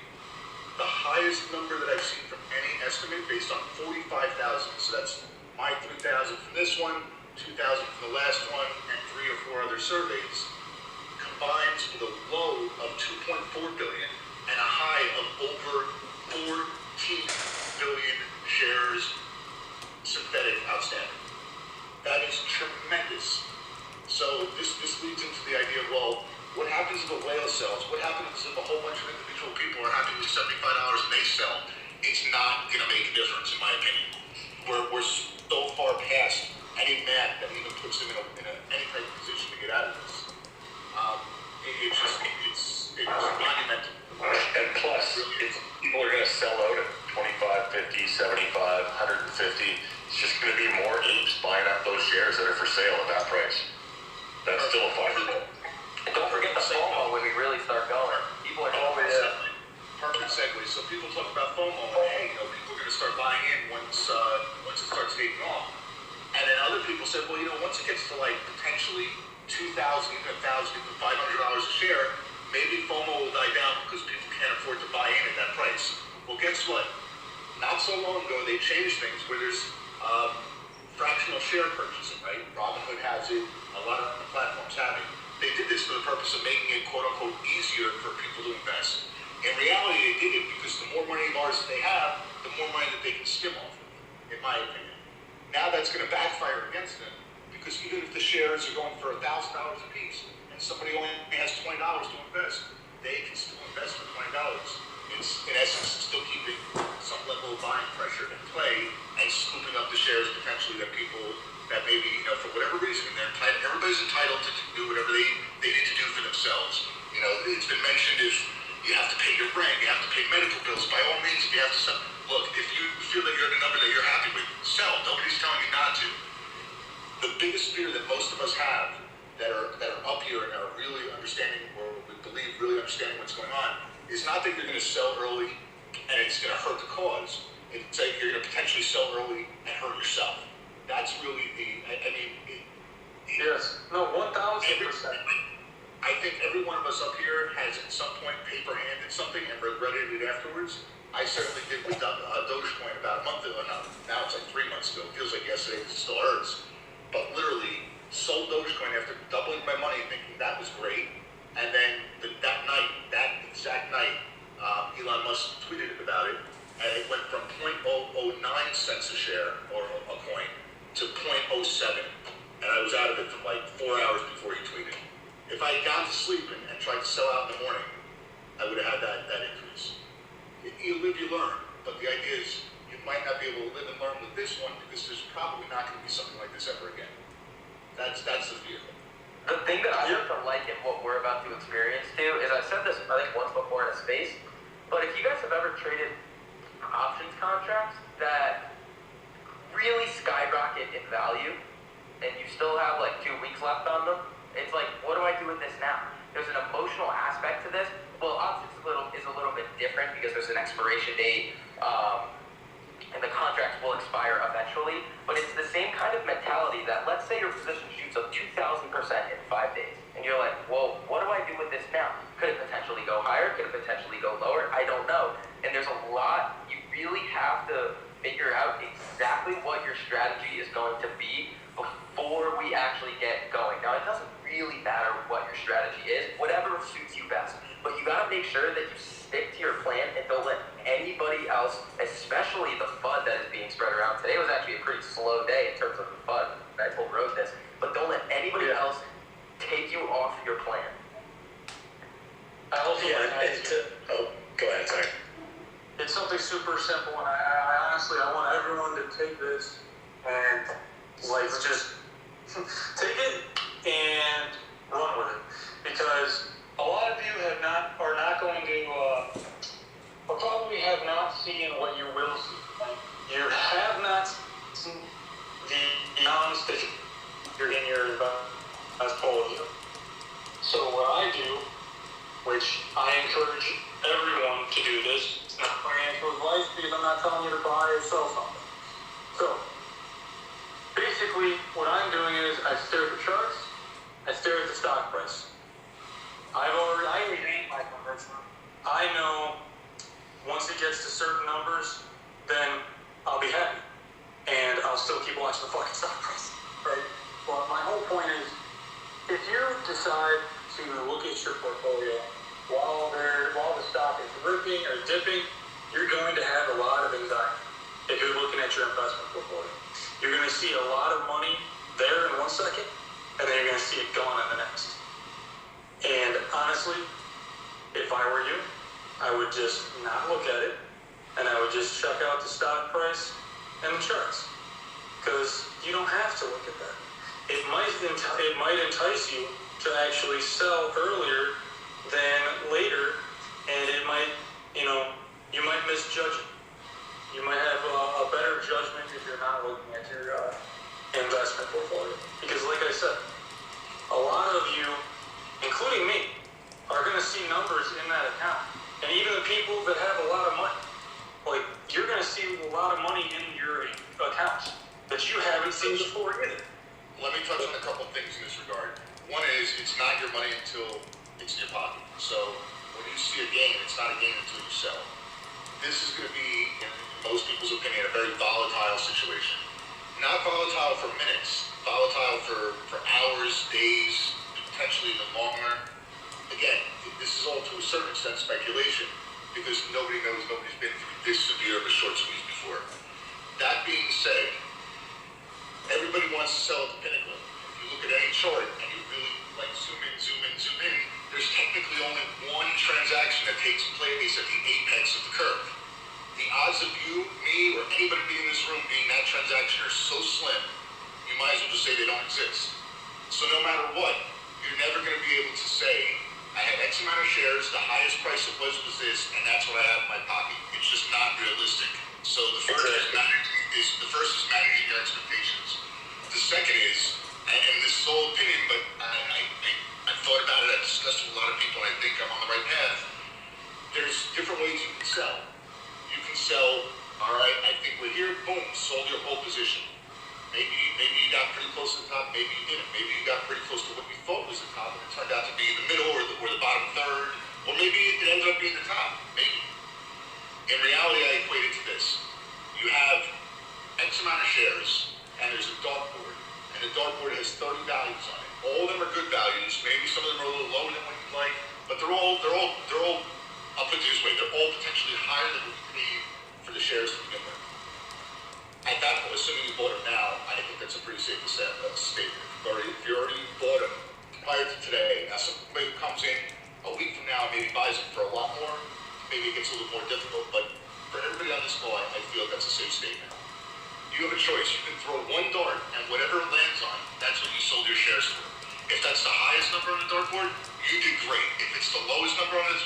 The highest number that I've seen from any estimate based on 45,000, so that's my 3,000 from this one, 2,000 from the last one, and 3 or 4 other surveys, combines with a low of 2.4 billion and a high of over 14 billion shares synthetic outstanding. That is tremendous. So this leads into the idea, well, what happens if a whale sells? What happens if a whole bunch of individual people are happy with $75 and they sell? It's not going to make a difference, in my opinion. We're so far past any math that even puts them in any type of position to get out of this. It's monumental. And plus, people are going to sell out at 25, 50, 75, 150. It's just going to be more apes buying up those shares that are for sale at that price. That's still a fight. And don't forget the FOMO when we really start going. People are Perfect segue. So people talk about FOMO and hey, people are going to start buying in once it starts taking off. And then other people said, well, once it gets to like potentially $2,000, even $1,000, even $500 a share, maybe FOMO will die down because people can't afford to buy in at that price. Well, guess what? Not so long ago, they changed things where there's fractional share purchasing, right? Robinhood has it. A lot of platforms have it. They did this for the purpose of making it, quote unquote, easier for people to invest. In reality, they did it because the more money bars that they have, the more money that they can skim off of, in my opinion. Now that's going to backfire against them because even if the shares are going for $1,000 a piece and somebody only has $20 to invest, they can still invest for $20. It's, in essence, still keeping some level of buying pressure in play and scooping up the shares potentially that people that maybe, for whatever reason, everybody's entitled to do whatever they need to do for themselves. It's been mentioned if you have to pay your rent, you have to pay medical bills, by all means, if you have to sell. Look, if you feel that you're at a number that you're happy with, sell. Nobody's telling you not to. The biggest fear that most of us have that are up here and are really understanding, or we believe really understanding what's going on, is not that you're going to sell early and it's going to hurt the cause. It's that you're going to potentially sell early and hurt yourself. That's really yes. No, 1,000%. I think every one of us up here has at some point paper-handed something and regretted it afterwards. I certainly did with Dogecoin about a month ago. Now it's like 3 months ago. It feels like yesterday because it still hurts. But literally sold Dogecoin after doubling my money thinking that was great. And then that exact night, Elon Musk tweeted about it. And it went from 0.009 cents a share or a coin to 0.07. And I was out of it for like 4 hours before he tweeted. If I had gone to sleep and tried to sell out in the morning, I would have had that increase. You live, you learn. But the idea is you might not be able to live and learn with this one because there's probably not going to be something like this ever again. That's the fear. The thing that I start to like in what we're about to experience too is I said this I think once before in a space, but if you guys have ever traded options contracts that really skyrocket in value and you still have like 2 weeks left on them, it's like, what do I do with this now? There's an emotional aspect to this. Well, options is a little bit different because there's an expiration date, and the contracts will expire eventually. But it's the same kind of mentality that let's say your position shoots up 2,000% in 5 days, and you're like, well, what do I do with this now? Could it potentially go higher? Could it potentially go lower? I don't know. And there's a lot you really have to figure out exactly what your strategy is going to be before we actually get going. Now, it doesn't really matter what your strategy is, whatever suits you best. But you got to make sure that you stick to your plan and don't let anybody else, especially the FUD that is being spread around. Today was actually a pretty slow day in terms of the FUD. I told Rose this. But don't let anybody else take you off your plan. I also go ahead, sorry. It's something super simple, and I honestly, I want everyone to take this and just take it and run with it, because a lot of you are not going to, or probably have not seen what you will see. You have not seen the beyonds that you're in your portfolio. So what I do, which I encourage everyone to because I'm not telling you to buy or sell something. So, basically, what I'm doing is I stare at the charts, I stare at the stock price. I already hate my conversion. I know once it gets to certain numbers, then I'll be happy. And I'll still keep watching the fucking stock price. Right? Well, my whole point is, if you decide to look at your portfolio while the stock is ripping or dipping, you're going to have a lot of anxiety if you're looking at your investment portfolio. You're going to see a lot of money there in 1 second, and then you're going to see it gone in the next. And honestly, if I were you, I would just not look at it, and I would just check out the stock price and the charts, because you don't have to look at that. It might entice you to actually sell earlier than later, and it might, you might misjudge it. You might have a better judgment if you're not looking at your investment portfolio. Because like I said, a lot of you, including me, are going to see numbers in that account. And even the people that have a lot of money, like, you're going to see a lot of money in your accounts that you haven't seen before either. Let me touch on a couple of things in this regard. One is, it's not your money until it's in your pocket. So when you see a gain, it's not a gain until you sell. This is going to be, in most people's opinion, a very volatile situation. Not volatile for minutes, volatile for hours, days, potentially even longer. Again, this is all to a certain extent speculation, because nobody knows, nobody's been through this severe of a short squeeze before. That being said, everybody wants to sell at the pinnacle. If you look at any chart and you really zoom in, there's technically only one transaction that takes place at the apex of the curve. The odds of you, me, or anybody being in this room being that transaction are so slim, you might as well just say they don't exist. So no matter what, you're never going to be able to say, I have X amount of shares, the highest price it was this, and that's what I have in my pocket. It's just not realistic. So the first is managing your expectations. The second is, and this is all opinion, but I've thought about it, I've discussed with a lot of people, and I think I'm on the right path. There's different ways you can sell. You can sell, all right, I think we're here, boom, sold your whole position. Maybe you got pretty close to the top, maybe you didn't. Maybe you got pretty close to what you thought was the top, and it turned out to be the middle or the bottom third, or maybe it ended up being the top, maybe. In reality, I equate it to this. You have X amount of shares, and there's a dartboard, and the dartboard has 30 values on it. All of them are good values. Maybe some of them are a little lower than what you'd like, but they're all, I'll put it this way, they're all potentially higher than what you paid for the shares to begin with. At that point, assuming you bought them now, I think that's a pretty safe statement. If you already bought them prior to today, now somebody comes in a week from now and maybe buys them for a lot more, maybe it gets a little more difficult, but for everybody on this call, I feel that's a safe statement. You have a choice. You can throw one dart, and whatever it lands on, that's what you sold your shares for. If that's the highest number on the dartboard, you did great. If it's the lowest number on the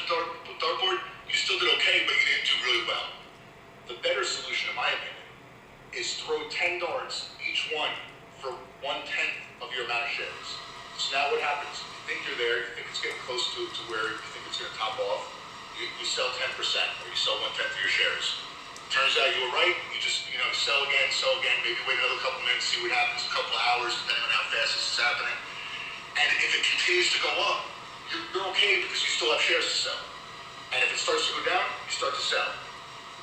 dartboard, you still did okay, but you didn't do really well. The better solution, in my opinion, is throw 10 darts, each one for 1/10 of your amount of shares. So now what happens? You think you're there, you think it's getting close to where you think it's going to top off, you sell 10%, or you sell 1/10 of your shares. Turns out you were right, you just, sell again, maybe wait another couple minutes, see what happens, a couple hours, depending on how fast this is happening. And if it continues to go up, you're okay because you still have shares to sell. And if it starts to go down, you start to sell.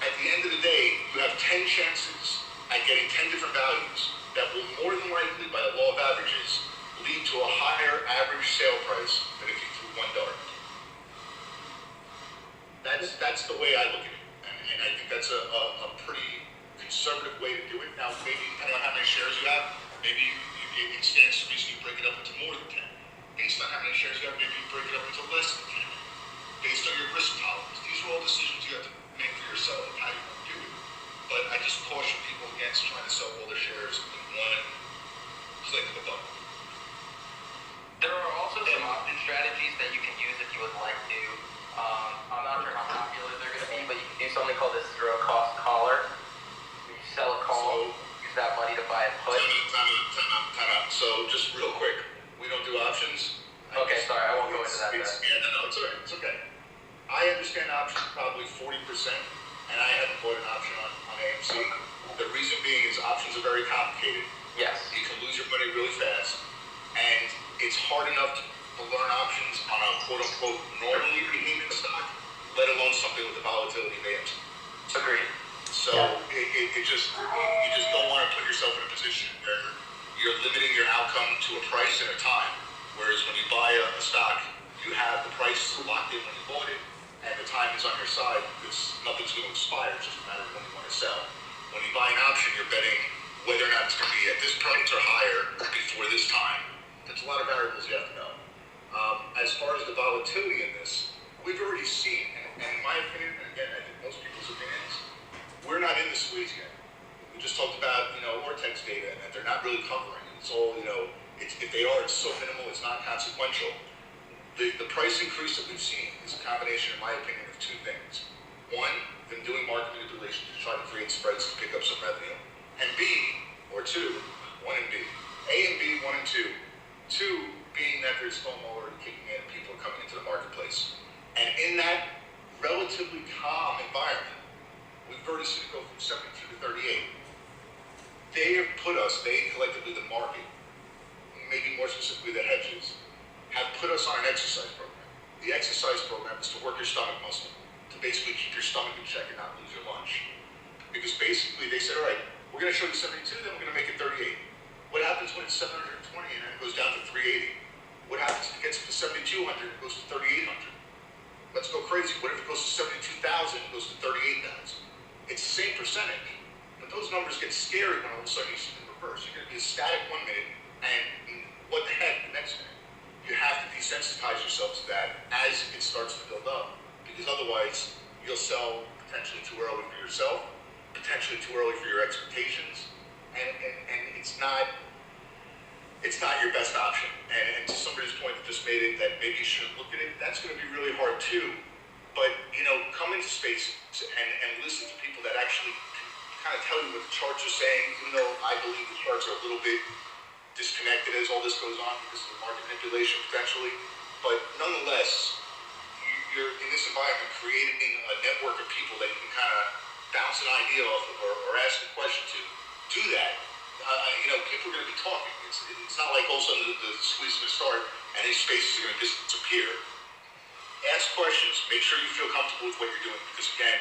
At the end of the day, you have 10 chances at getting 10 different values that will more than likely, by the law of averages, lead to a higher average sale price than if you threw one dart. That's the way I look at it. And I think that's a pretty conservative way to do it. Now, maybe depending on how many shares you have, maybe it stands to reason you break it up into more than 10. Based on how many shares you have, maybe you break it up into less than 10. Based on your risk tolerance. These are all decisions you have to make for yourself and how you want to do it. But I just caution people against trying to sell all their shares in one click of a button. There are also some option strategies that you can use if you would like to. I'm not sure how popular they're going to be, but you can do something called a zero-cost collar. You sell a call, use that money to buy a put. Time out. So just real quick, we don't do options. Okay, sorry, I won't go into that. No, it's all right. It's okay. I understand options probably 40%, and I haven't bought an option hard enough to learn options on a quote-unquote normally behaving stock, let alone something with the volatility of AMC. Agreed. So you just don't want to put yourself in a position where you're limiting your outcome to a price and a time. Whereas when you buy a stock, you have the price locked in when you bought it, and the time is on your side because nothing's going to expire. It's just a matter of when you want to sell. When you buy an option, you're betting whether or not it's going to be at this price or higher before this time. There's a lot of variables you have to know. As far as the volatility in this, we've already seen, and in my opinion, and again, I think most people's opinions, we're not in the squeeze yet. We just talked about, Ortex data, and that they're not really covering. It's all, if they are, it's so minimal, it's not consequential. The price increase that we've seen is a combination, in my opinion, of two things. One, them doing market manipulation to try to create spreads to pick up some revenue. And B, or two, one and B. A and B, one and two. Two, being that there's foam already kicking in and people are coming into the marketplace. And in that relatively calm environment, we've already seen it go from 72 to 38. They have put us, they collectively, the market, maybe more specifically the hedges, have put us on an exercise program. The exercise program is to work your stomach muscle, to basically keep your stomach in check and not lose your lunch. Because basically they said, all right, we're going to show you 72, then we're going to make it 38. What happens when it's 720 and then it goes down to 380? What happens if it gets to 7,200 and it goes to 3,800? Let's go crazy. What if it goes to 72,000 and goes to 38,000? It's the same percentage. But those numbers get scary when all of a sudden you see them reverse. You're going to be static 1 minute and what the heck the next minute. You have to desensitize yourself to that as it starts to build up. Because otherwise, you'll sell potentially too early for yourself, potentially too early for your expectations, and it's not your best option. And to somebody's point that just made it that maybe you shouldn't look at it, that's going to be really hard too. But, come into spaces and listen to people that actually can kind of tell you what the charts are saying, even though I believe the charts are a little bit disconnected as all this goes on because of the market manipulation potentially. But nonetheless, you're in this environment creating a network of people that you can kind of bounce an idea off of or ask a question to. Do that. People are going to be talking. It's not like all of a sudden the squeeze is going to start and these spaces are going to disappear. Ask questions. Make sure you feel comfortable with what you're doing because, again,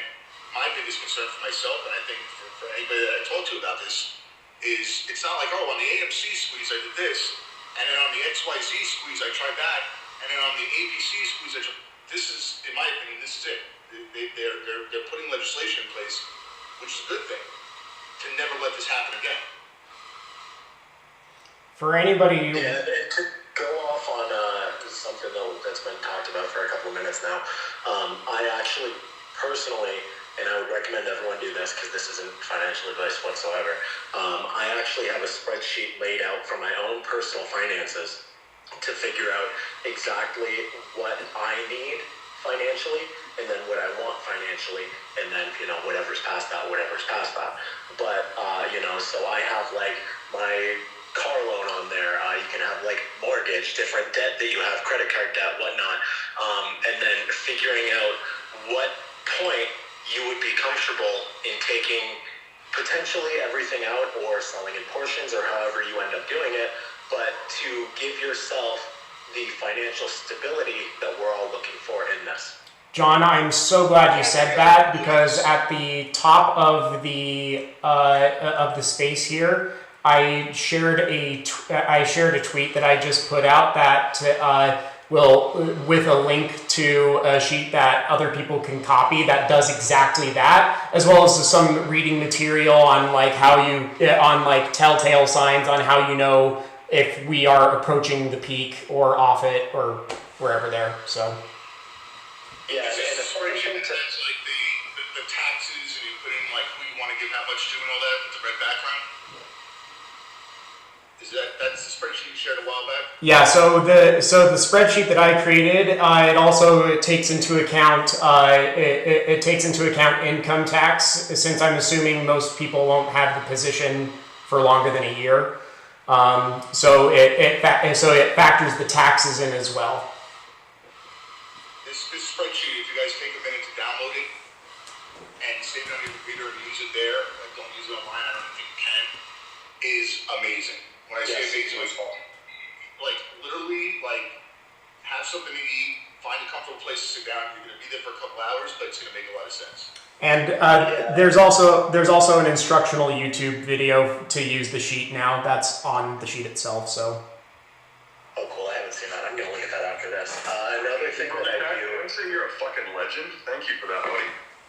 my biggest concern for myself, and I think for anybody that I talk to about this, is it's not like, on the AMC squeeze I did this, and then on the XYZ squeeze I tried that, and then on the ABC squeeze I tried. This is, in my opinion, this is it. They're putting legislation in place, which is a good thing, to never let this happen again. For anybody... Yeah, to go off on something that's been talked about for a couple of minutes now, I actually, personally, and I would recommend everyone do this because this isn't financial advice whatsoever, I actually have a spreadsheet laid out for my own personal finances to figure out exactly what I need financially and then what I want financially, and then, whatever's past that. But, so I have my car loan on there. You can have mortgage, different debt that you have, credit card debt, whatnot, and then figuring out what point you would be comfortable in taking potentially everything out or selling in portions or however you end up doing it, but to give yourself the financial stability that we're all looking for in this. John, I'm so glad you said that because at the top of the space here, I shared a tweet that I just put out that with a link to a sheet that other people can copy that does exactly that, as well as some reading material on telltale signs on how you know if we are approaching the peak or off it or wherever there. So. Yeah, and the spreadsheet that's the taxes, and you put in who you want to give how much to and all that with the red background. That's the spreadsheet you shared a while back? Yeah, so the spreadsheet that I created, it also takes into account it takes into account income tax, since I'm assuming most people won't have the position for longer than a year. So it factors the taxes in as well. This spreadsheet, if you guys take a minute to download it and save it on your computer and use it there, don't use it online, I don't think you can, is amazing. When I say amazing, literally, like have something to eat, find a comfortable place to sit down. You're going to be there for a couple hours, but it's going to make a lot of sense. And there's also an instructional YouTube video to use the sheet now. That's on the sheet itself. So. Oh, cool! I haven't seen that. I'm gonna look at that after this. Another thing that I do. I say you're a fucking legend. Thank you for that, buddy.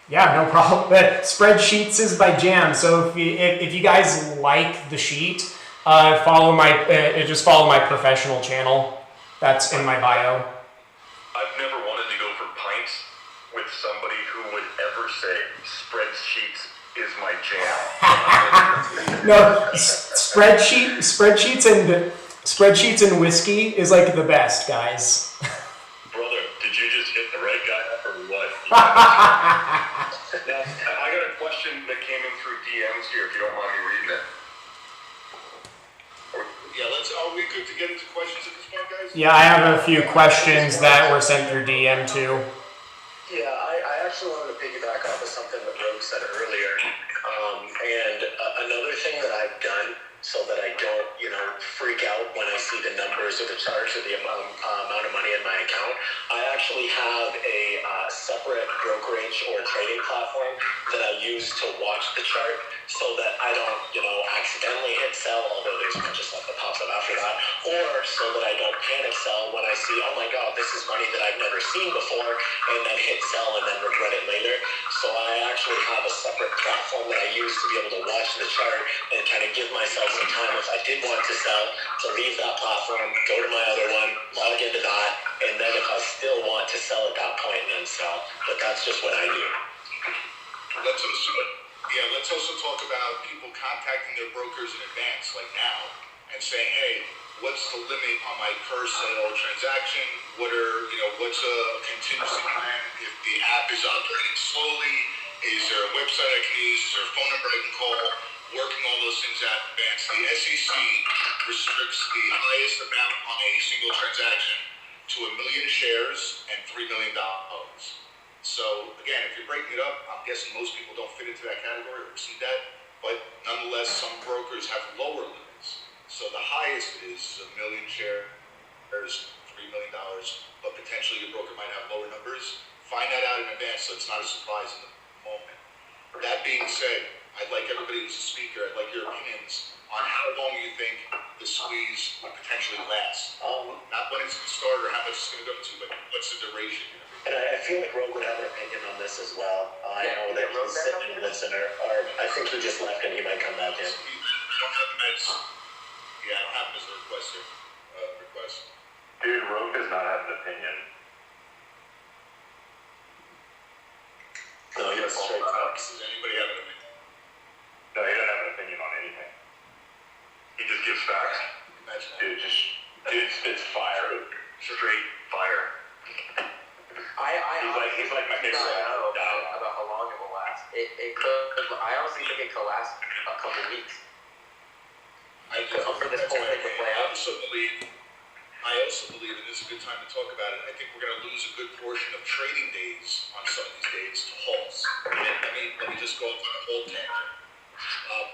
Yeah, no problem. Spreadsheets is by Jam. So if you guys like the sheet, just follow my professional channel. That's in my bio. I've never wanted to go for pints with somebody who would ever say spreadsheets is my jam. No, spreadsheets and whiskey is like the best, guys. Brother, did you just hit the right guy up or what? Now, I got a question that came in through DMs here, if you don't mind me reading it. Yeah, are we good to get into questions at this point, guys? Yeah, I have a few questions that were sent through DM too. Yeah, I actually wanted to piggyback off of something that Rogue said earlier. And another thing that I've done so that I don't, freak out when I see the numbers or the charts or the amount of money in my account, I actually have a separate brokerage or trading platform that I use to watch the chart so that I don't, accidentally hit sell, although there's a bunch of stuff that pops up after that, or so that I don't panic sell when I see, oh my God, this is money that I've never seen before, and then hit sell and then regret it later. So I actually have a separate platform that I use to be able to watch the chart and kind of give myself some time if I did want to sell, to leave that platform, go to my other one, log into that, and then if I still want to sell at that point, then sell. But that's just what I do. Let's also talk about people contacting their brokers in advance, like now, and saying, hey, what's the limit on my per sale transaction? What's a contingency plan if the app is operating slowly? Is there a website I can use? Is there a phone number I can call? Working all those things out in advance. The SEC restricts the highest amount on a single transaction to 1 million shares and $3 million. So again, if you're breaking it up, I'm guessing most people don't fit into that category or exceed that. But nonetheless, some brokers have lower limits. So the highest is 1 million shares, $3 million, but potentially your broker might have lower numbers. Find that out in advance so it's not a surprise in the moment. That being said, I'd like everybody who's a speaker, I'd like your opinions on how long you think the squeeze would potentially last. Not when it's going to start or how much it's going to go to, but what's the duration? And I feel like Rogue would have an opinion on this as well. I know that he's sitting in listener, or I think he just left and he might come back in. I don't have him as, I don't have him as a request. Dude, Rogue does not have an opinion. No, he has straight facts. Does anybody have an opinion? No, he doesn't have an opinion on anything. He just gives facts. Imagine that. Dude spits fire. Straight fire. He's like my favorite. I don't know about how long it will last. It could. I honestly think it could last a couple weeks. I For this whole thing to play out. I also believe, and this is a good time to talk about it, I think we're going to lose a good portion of trading days on some of these days to halts. Let me just go off on a whole tangent.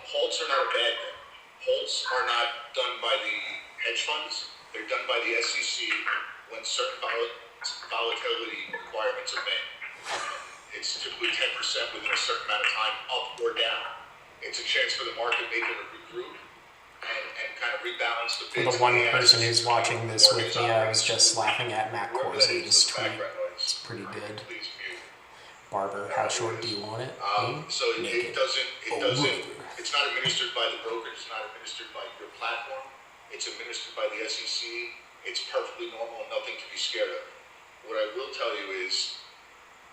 Halts are not a bad thing. Halts are not done by the hedge funds. They're done by the SEC when certain volatility requirements are met. It's typically 10% within a certain amount of time, up or down. It's a chance for the market maker to regroup and kind of rebalance the bids. For the one person who's watching this with me, I was just laughing at Matt Corsley's tweet. It's pretty good. Barber, how short do you want it? So it doesn't, it's not administered by the broker, it's not administered by your platform, it's administered by the SEC. It's perfectly normal and nothing to be scared of. What I will tell you is,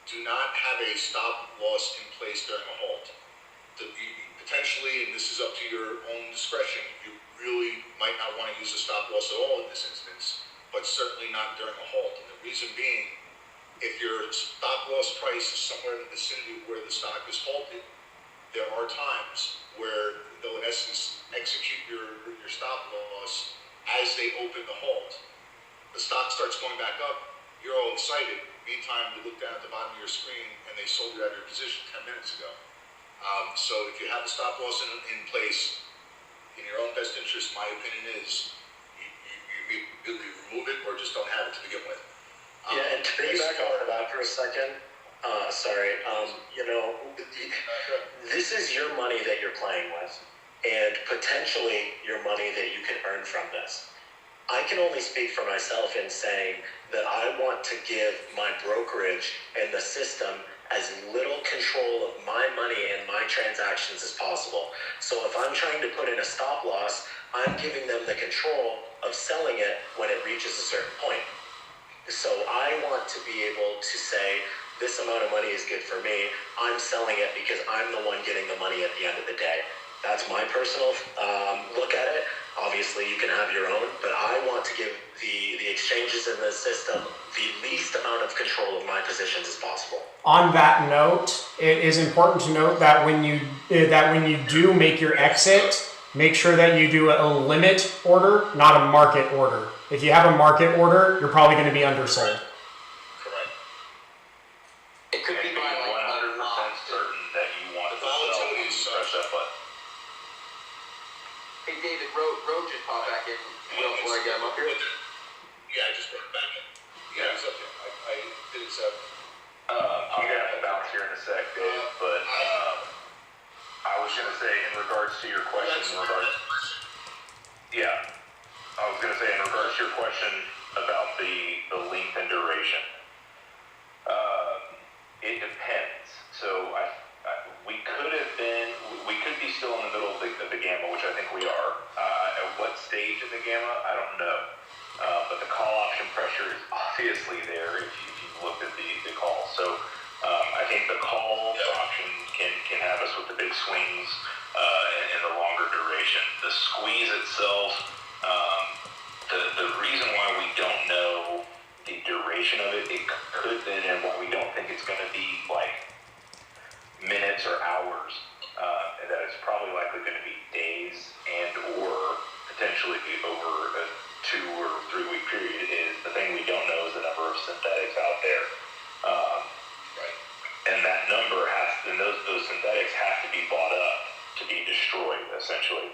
do not have a stop loss in place during a halt. Potentially, and this is up to your own discretion, you really might not want to use a stop loss at all in this instance, but certainly not during a halt. And the reason being, if your stop loss price is somewhere in the vicinity of where the stock is halted, there are times where they'll in essence execute your stop loss as they open the halt. The stock starts going back up, you're all excited. Meantime, you look down at the bottom of your screen and they sold you out of your position 10 minutes ago. So if you have a stop loss in place, in your own best interest, my opinion is you either remove it or just don't have it to begin with. Yeah, and to piggyback on that for a second, this is your money that you're playing with, and potentially your money that you can earn from this. I can only speak for myself in saying that I want to give my brokerage and the system as little control of my money and my transactions as possible. So if I'm trying to put in a stop loss, I'm giving them the control of selling it when it reaches a certain point. So I want to be able to say, this amount of money is good for me. I'm selling it because I'm the one getting the money at the end of the day. That's my personal look at it. Obviously, you can have your own, but I want to give the exchanges in the system the least amount of control of my positions as possible. On that note, it is important to note that when you do make your exit, make sure that you do a limit order, not a market order. If you have a market order, you're probably going to be undersold. Correct. It could be by like 100% certain that you want to sell when you press that button. Hey David, Road just popped back in before I get him up here. Yeah, I just brought it back in. Yeah, he's up there. I did accept. I'm gonna have to bounce here in a sec, Dave, but I was gonna say in regards to your question, I was gonna say in regards to your question about the length and duration. It depends. So we could be still in the middle of the gamma, which I think we are. At what stage in the gamma, I don't know. But the call option pressure is obviously there if you looked at the call. So I think the call option can have us with the big swings and the longer duration. The squeeze itself, the reason why we don't know the duration of it could be, and why we don't think it's going to be like minutes or hours, and that it's probably likely going to be days and or potentially over a 2 or 3 week period. Is the thing we don't know is the number of synthetics out there, Right. and that number and those synthetics have to be bought up to be destroyed essentially.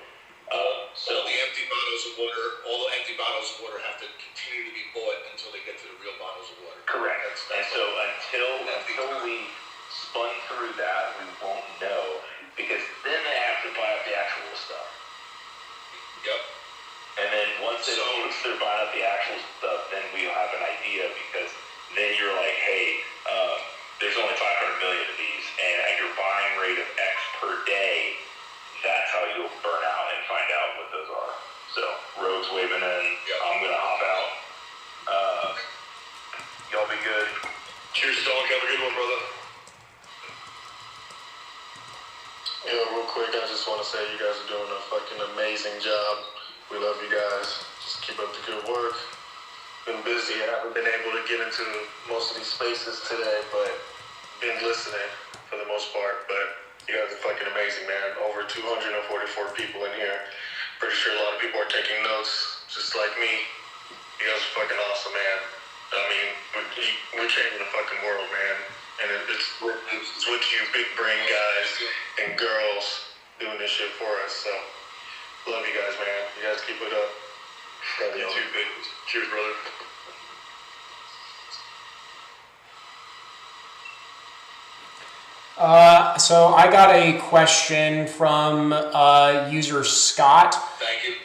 So all the empty bottles of water have to continue to be bought until they get to the real bottles of water. correct. And That's so until we spun through that, we won't know, because then they have to buy up the actual stuff. Yep. And then once they're buying up the actual stuff, then we'll have an idea, because then you're like, hey, there's only 500 million of these, and at your buying rate of X per day, that's how you'll burn out and find out what those are. So, Rogue's waving in. Yep. I'm going to hop out. Y'all be good. Cheers, dog. Have a good one, brother. Yeah, real quick, I just want to say you guys are doing a fucking amazing job. We love you guys. Just keep up the good work. Been busy. I haven't been able to get into most of these spaces today, but been listening for the most part. But you guys are fucking amazing, man. Over 244 people in here. Pretty sure a lot of people are taking notes, just like me. You guys are fucking awesome, man. I mean, we're changing the fucking world, man. And it's with you big brain guys and girls doing this shit for us. So, love you guys, man. You guys keep it up. Love You you. too, big. Cheers, brother. So I got a question from user Scott. Thank you.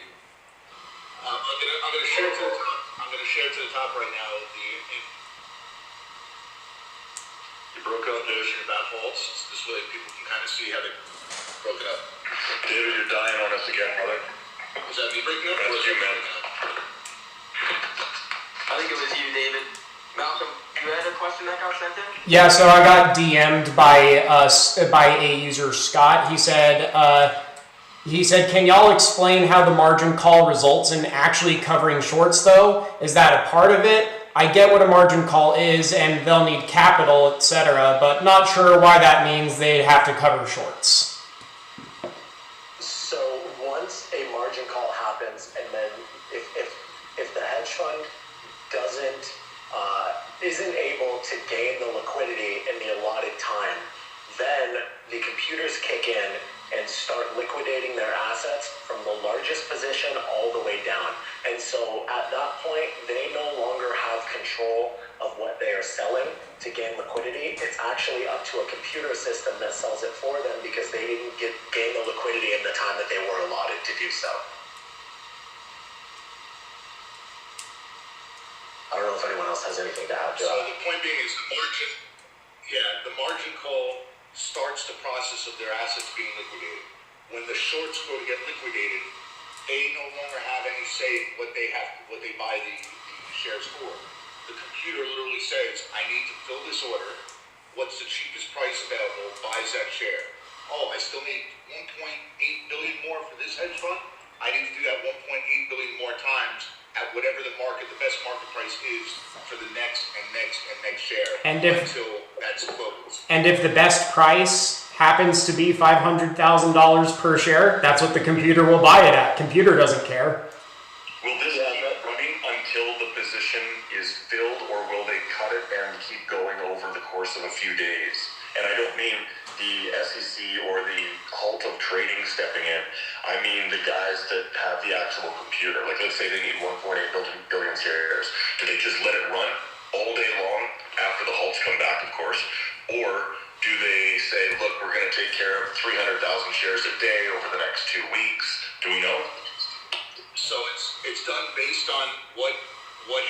I'm gonna share to the top. I'm gonna share to the top right now You broke up, dude. information about halts. This way people can kind of see how they're broken up. David, you're dying on us again, brother. Is that me breaking up? That's you, man. I think it was you, David. Malcolm, you had a question that got sent in? Yeah, so I got DM'd by a user Scott. He said, can y'all explain how the margin call results in actually covering shorts though? Is that a part of it? I get what a margin call is and they'll need capital, etc., but not sure why that means they'd have to cover shorts. So once a margin call happens, and then if the hedge fund isn't able to gain the liquidity in the allotted time, then the computers kick in and start liquidating their assets from the largest position all the way down. And so at that point, they no longer have control of what they are selling to gain liquidity. It's actually up to a computer system that sells it for them because they didn't gain the liquidity in the time that they were allotted to do so. I don't know if anyone else has anything to add to So that. the point being is the margin call starts the process of their assets being liquidated. When the shorts go to get liquidated, they no longer have any say in what they buy the shares for. The computer literally says, I need to fill this order. What's the cheapest price available? Buys that share. Oh, I still need 1.8 billion more for this hedge fund. I need to do that 1.8 billion more times at whatever the best market price is for the next and next and next share until that's closed. And if the best price happens to be $500,000 per share, that's what the computer will buy it at. Computer doesn't care. Will this keep running until the position is filled, or will they cut it and keep going over the course of a few days? And I don't mean the SEC or the cult of trading stepping in. I mean the guys that have the actual computer. Like, let's say they need 1.8 billion shares. Do they just let it run all day long after the halts come back, of course? Or do they say, look, we're going to take care of 300,000 shares a day over the next 2 weeks? Do we know? So it's done based on what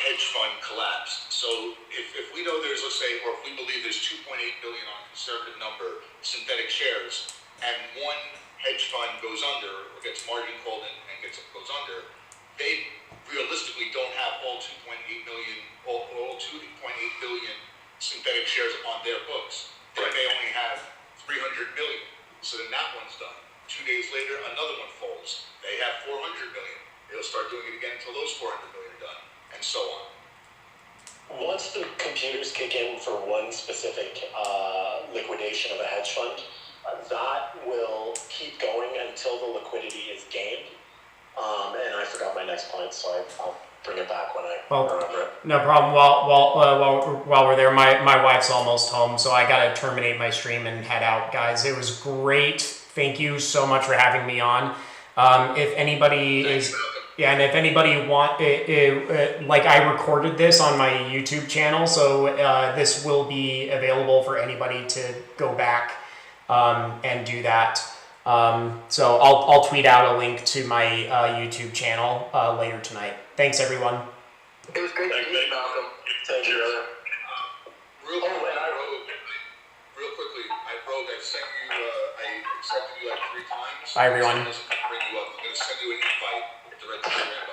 hedge fund collapsed. So if we know there's, let's say, or if we believe there's 2.8 billion on a conservative number synthetic shares, and one hedge fund goes under or gets margin called and goes under, they realistically don't have all 2.8 billion synthetic shares on their books. They may only have 300 million. So then that one's done. 2 days later, another one falls. They have 400 million. They'll start doing it again until those 400 million are done, and so on. Once the computers kick in for one specific liquidation of a hedge fund, that will keep going until the liquidity is gained. And I forgot my next point, so I'll bring it back when I remember it. No problem. While we're there, my wife's almost home, so I gotta terminate my stream and head out, guys. It was great. Thank you so much for having me on. If anybody and if anybody like, I recorded this on my YouTube channel, so this will be available for anybody to go back and do that. So I'll tweet out a link to my YouTube channel later tonight. Thanks, everyone. It was great to meet you, Malcolm. Thank you, brother. Real quickly, I sent you, I accepted you like 3 times. Bye, everyone. I'm going to send you an invite.